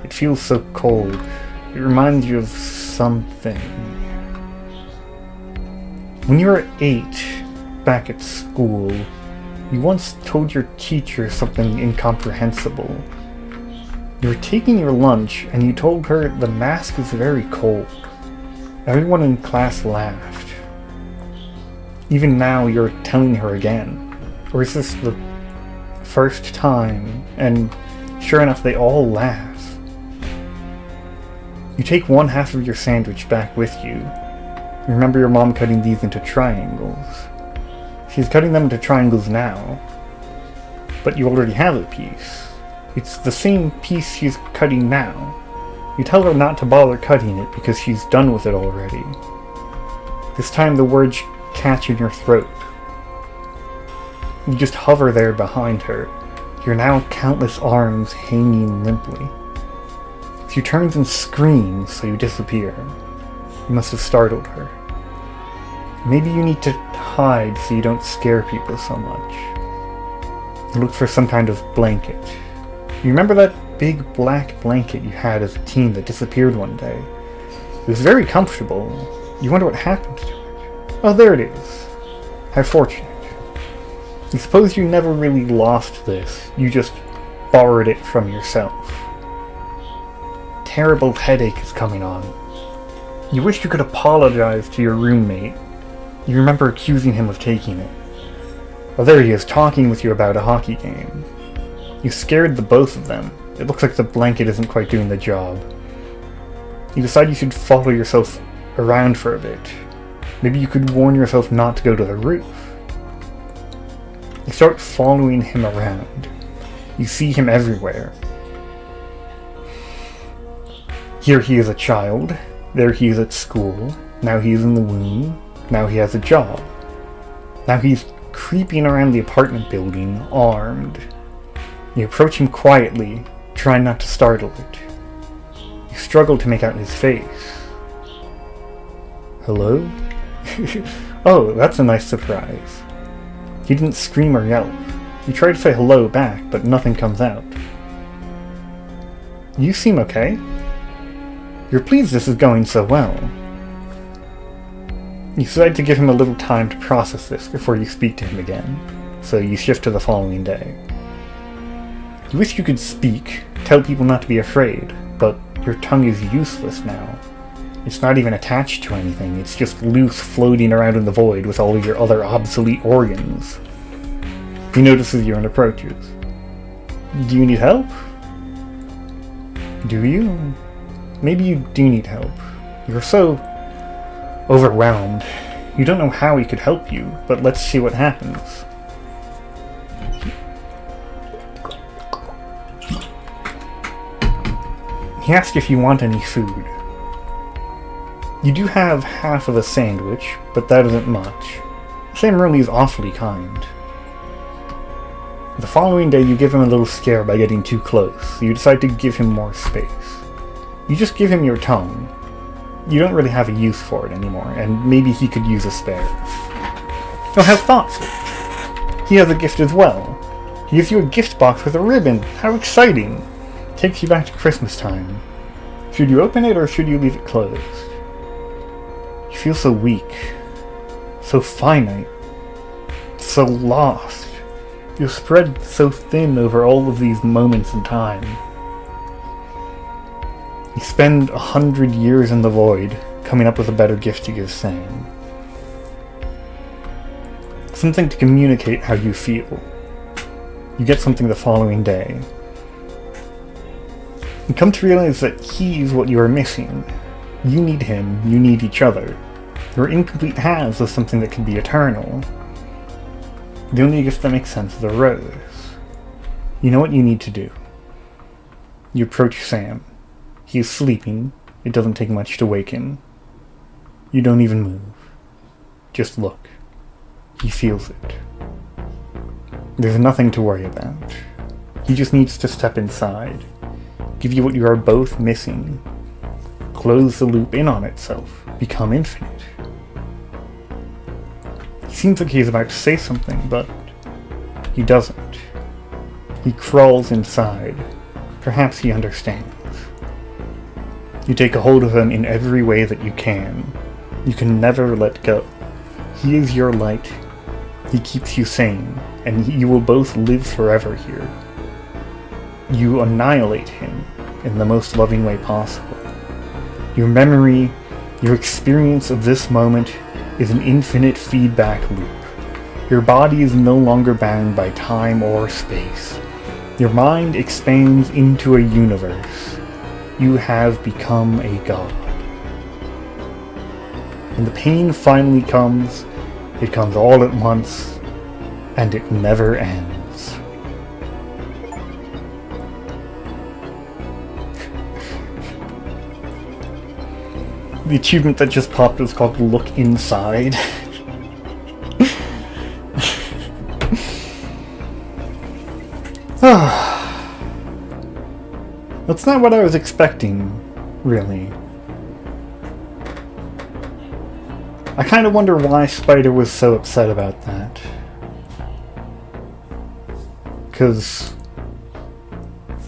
Speaker 1: It feels so cold. It reminds you of something. When you were 8, back at school, you once told your teacher something incomprehensible. You were taking your lunch and you told her the mask is very cold. Everyone in class laughed. Even now you're telling her again. Or is this the first time? And sure enough, they all laugh. You take one half of your sandwich back with you. You remember your mom cutting these into triangles. She's cutting them into triangles now. But you already have a piece. It's the same piece she's cutting now. You tell her not to bother cutting it because she's done with it already. This time the words catch in your throat. You just hover there behind her, your now countless arms hanging limply. She turns and screams, so you disappear. You must have startled her. Maybe you need to hide so you don't scare people so much. You look for some kind of blanket. You remember that big black blanket you had as a teen that disappeared one day? It was very comfortable. You wonder what happened to it. Oh, there it is. How fortunate. You suppose you never really lost this. You just borrowed it from yourself. Terrible headache is coming on. You wish you could apologize to your roommate. You remember accusing him of taking it. Oh, there he is, talking with you about a hockey game. You scared the both of them. It looks like the blanket isn't quite doing the job. You decide you should follow yourself around for a bit. Maybe you could warn yourself not to go to the roof. You start following him around. You see him everywhere. Here he is a child, there he is at school, now he is in the womb, now he has a job. Now he's creeping around the apartment building, armed. You approach him quietly, trying not to startle it. You struggle to make out his face. Hello? Oh, that's a nice surprise. He didn't scream or yelp. You try to say hello back, but nothing comes out. You seem okay. You're pleased this is going so well. You decide to give him a little time to process this before you speak to him again, so you shift to the following day. You wish you could speak, tell people not to be afraid, but your tongue is useless now. It's not even attached to anything, it's just loose, floating around in the void with all of your other obsolete organs. He notices you and approaches. Do you need help? Do you? Maybe you do need help. You're so overwhelmed. You don't know how he could help you, but let's see what happens. He asks if you want any food. You do have half of a sandwich, but that isn't much. Sam really is awfully kind. The following day you give him a little scare by getting too close. You decide to give him more space. You just give him your tongue. You don't really have a use for it anymore, and maybe he could use a spare. Oh, how thoughtful! He has a gift as well. He gives you a gift box with a ribbon. How exciting! Takes you back to Christmas time. Should you open it or should you leave it closed? You feel so weak, so finite, so lost. You're spread so thin over all of these moments in time. You spend 100 years in the void, coming up with a better gift to give Sam. Something to communicate how you feel. You get something the following day. You come to realize that he's what you are missing. You need him, you need each other. You're incomplete halves of something that can be eternal. The only gift that makes sense is a rose. You know what you need to do. You approach Sam. He is sleeping. It doesn't take much to wake him. You don't even move. Just look. He feels it. There's nothing to worry about. He just needs to step inside. Give you what you are both missing. Close the loop in on itself. Become infinite. He seems like he's about to say something, but he doesn't. He crawls inside. Perhaps he understands. You take a hold of him in every way that you can. You can never let go. He is your light. He keeps you sane, and you will both live forever here. You annihilate him in the most loving way possible. Your memory, your experience of this moment is an infinite feedback loop. Your body is no longer bound by time or space. Your mind expands into a universe. You have become a god. When the pain finally comes, it comes all at once, and it never ends. The achievement that just popped was called Look Inside. That's not what I was expecting, really. I kind of wonder why Spider was so upset about that. Because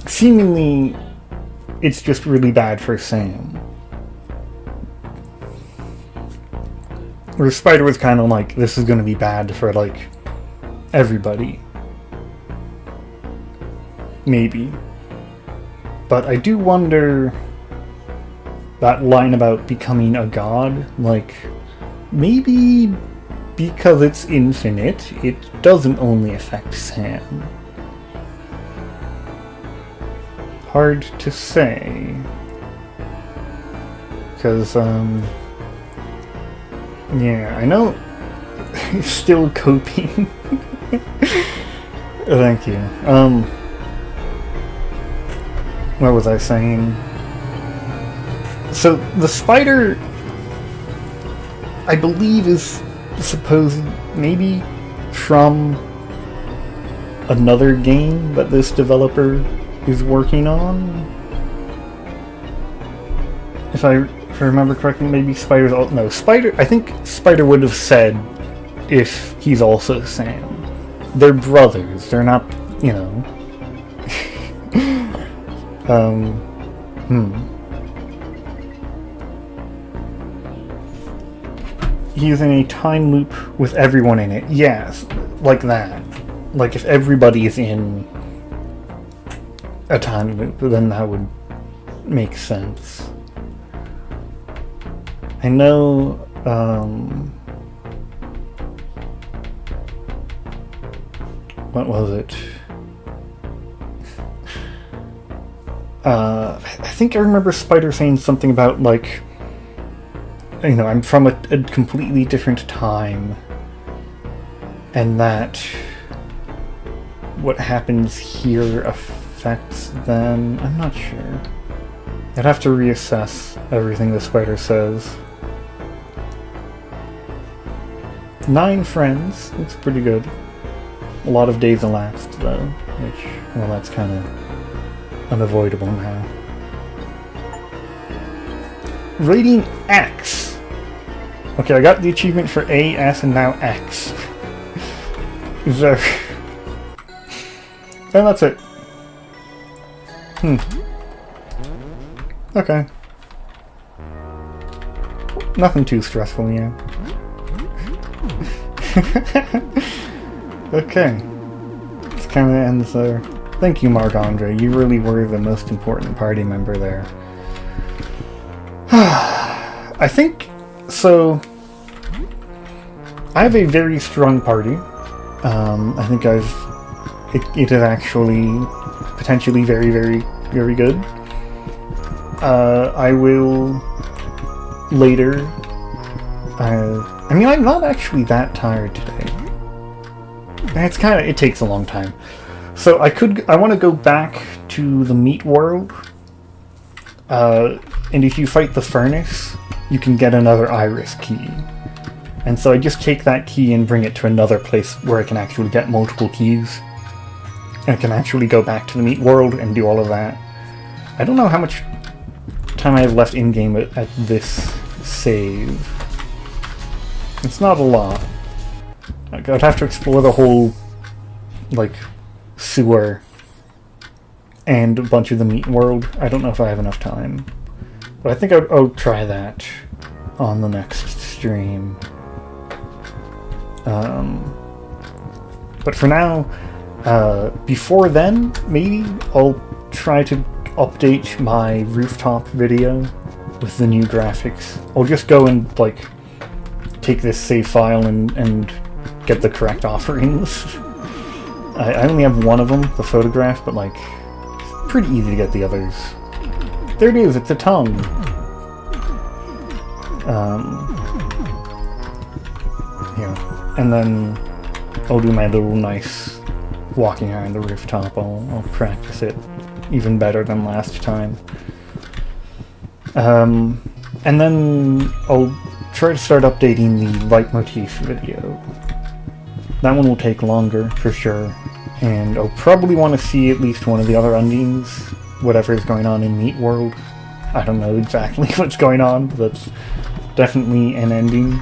Speaker 1: seemingly it's just really bad for Sam. Where Spider was kind of like, this is going to be bad for, like, everybody. Maybe. But I do wonder, that line about becoming a god, like, maybe because it's infinite, it doesn't only affect Sam. Hard to say. Because, yeah, I know he's still coping. Thank you. What was I saying? So, the spider, I believe, is supposed maybe from another game that this developer is working on. If I remember correctly, maybe Spider's... No, Spider... I think Spider would have said if he's also Sam. They're brothers. They're not, you know... He's in a time loop with everyone in it. Yes, like that. Like if everybody is in a time loop, then that would make sense. I know, what was it? I think I remember Spider saying something about, like, you know, I'm from a completely different time, and that what happens here affects them. I'm not sure. I'd have to reassess everything the Spider says. 9 friends. Looks pretty good. A lot of days elapsed, though, which, well, that's kind of unavoidable now. Rating X. Okay, I got the achievement for A, S, and now X. Very... And that's it. Okay. Nothing too stressful, yeah. Okay. This kind of ends there. Thank you, Marc-Andre. You really were the most important party member there. I think... So... I have a very strong party. I think it is actually potentially very, very, very good. I will later... I mean, I'm not actually that tired today. It takes a long time. So I want to go back to the meat world. And if you fight the furnace, you can get another iris key. And so I just take that key and bring it to another place where I can actually get multiple keys. And I can actually go back to the meat world and do all of that. I don't know how much time I have left in-game at this save. It's not a lot. I'd have to explore the whole, like, sewer and a bunch of the meat world. I don't know if I have enough time. But I think I'll try that on the next stream. But for now, before then, maybe I'll try to update my rooftop video with the new graphics. I'll just go and, like, take this save file and get the correct offerings. I only have one of them, the photograph, but, like, it's pretty easy to get the others. There it is, it's a tongue. Yeah, and then I'll do my little nice walking around the rooftop. I'll practice it even better than last time. And then I'll try to start updating the leitmotif video. That one will take longer, for sure. And I'll probably want to see at least one of the other endings, whatever is going on in Meat World. I don't know exactly what's going on, but that's definitely an ending.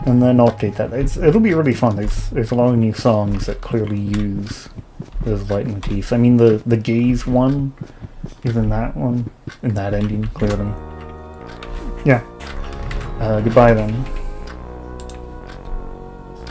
Speaker 1: And then I'll update that. It'll be really fun. There's a lot of new songs that clearly use those leitmotifs. I mean, the gaze one is in that one, in that ending, clearly. Yeah. Goodbye then.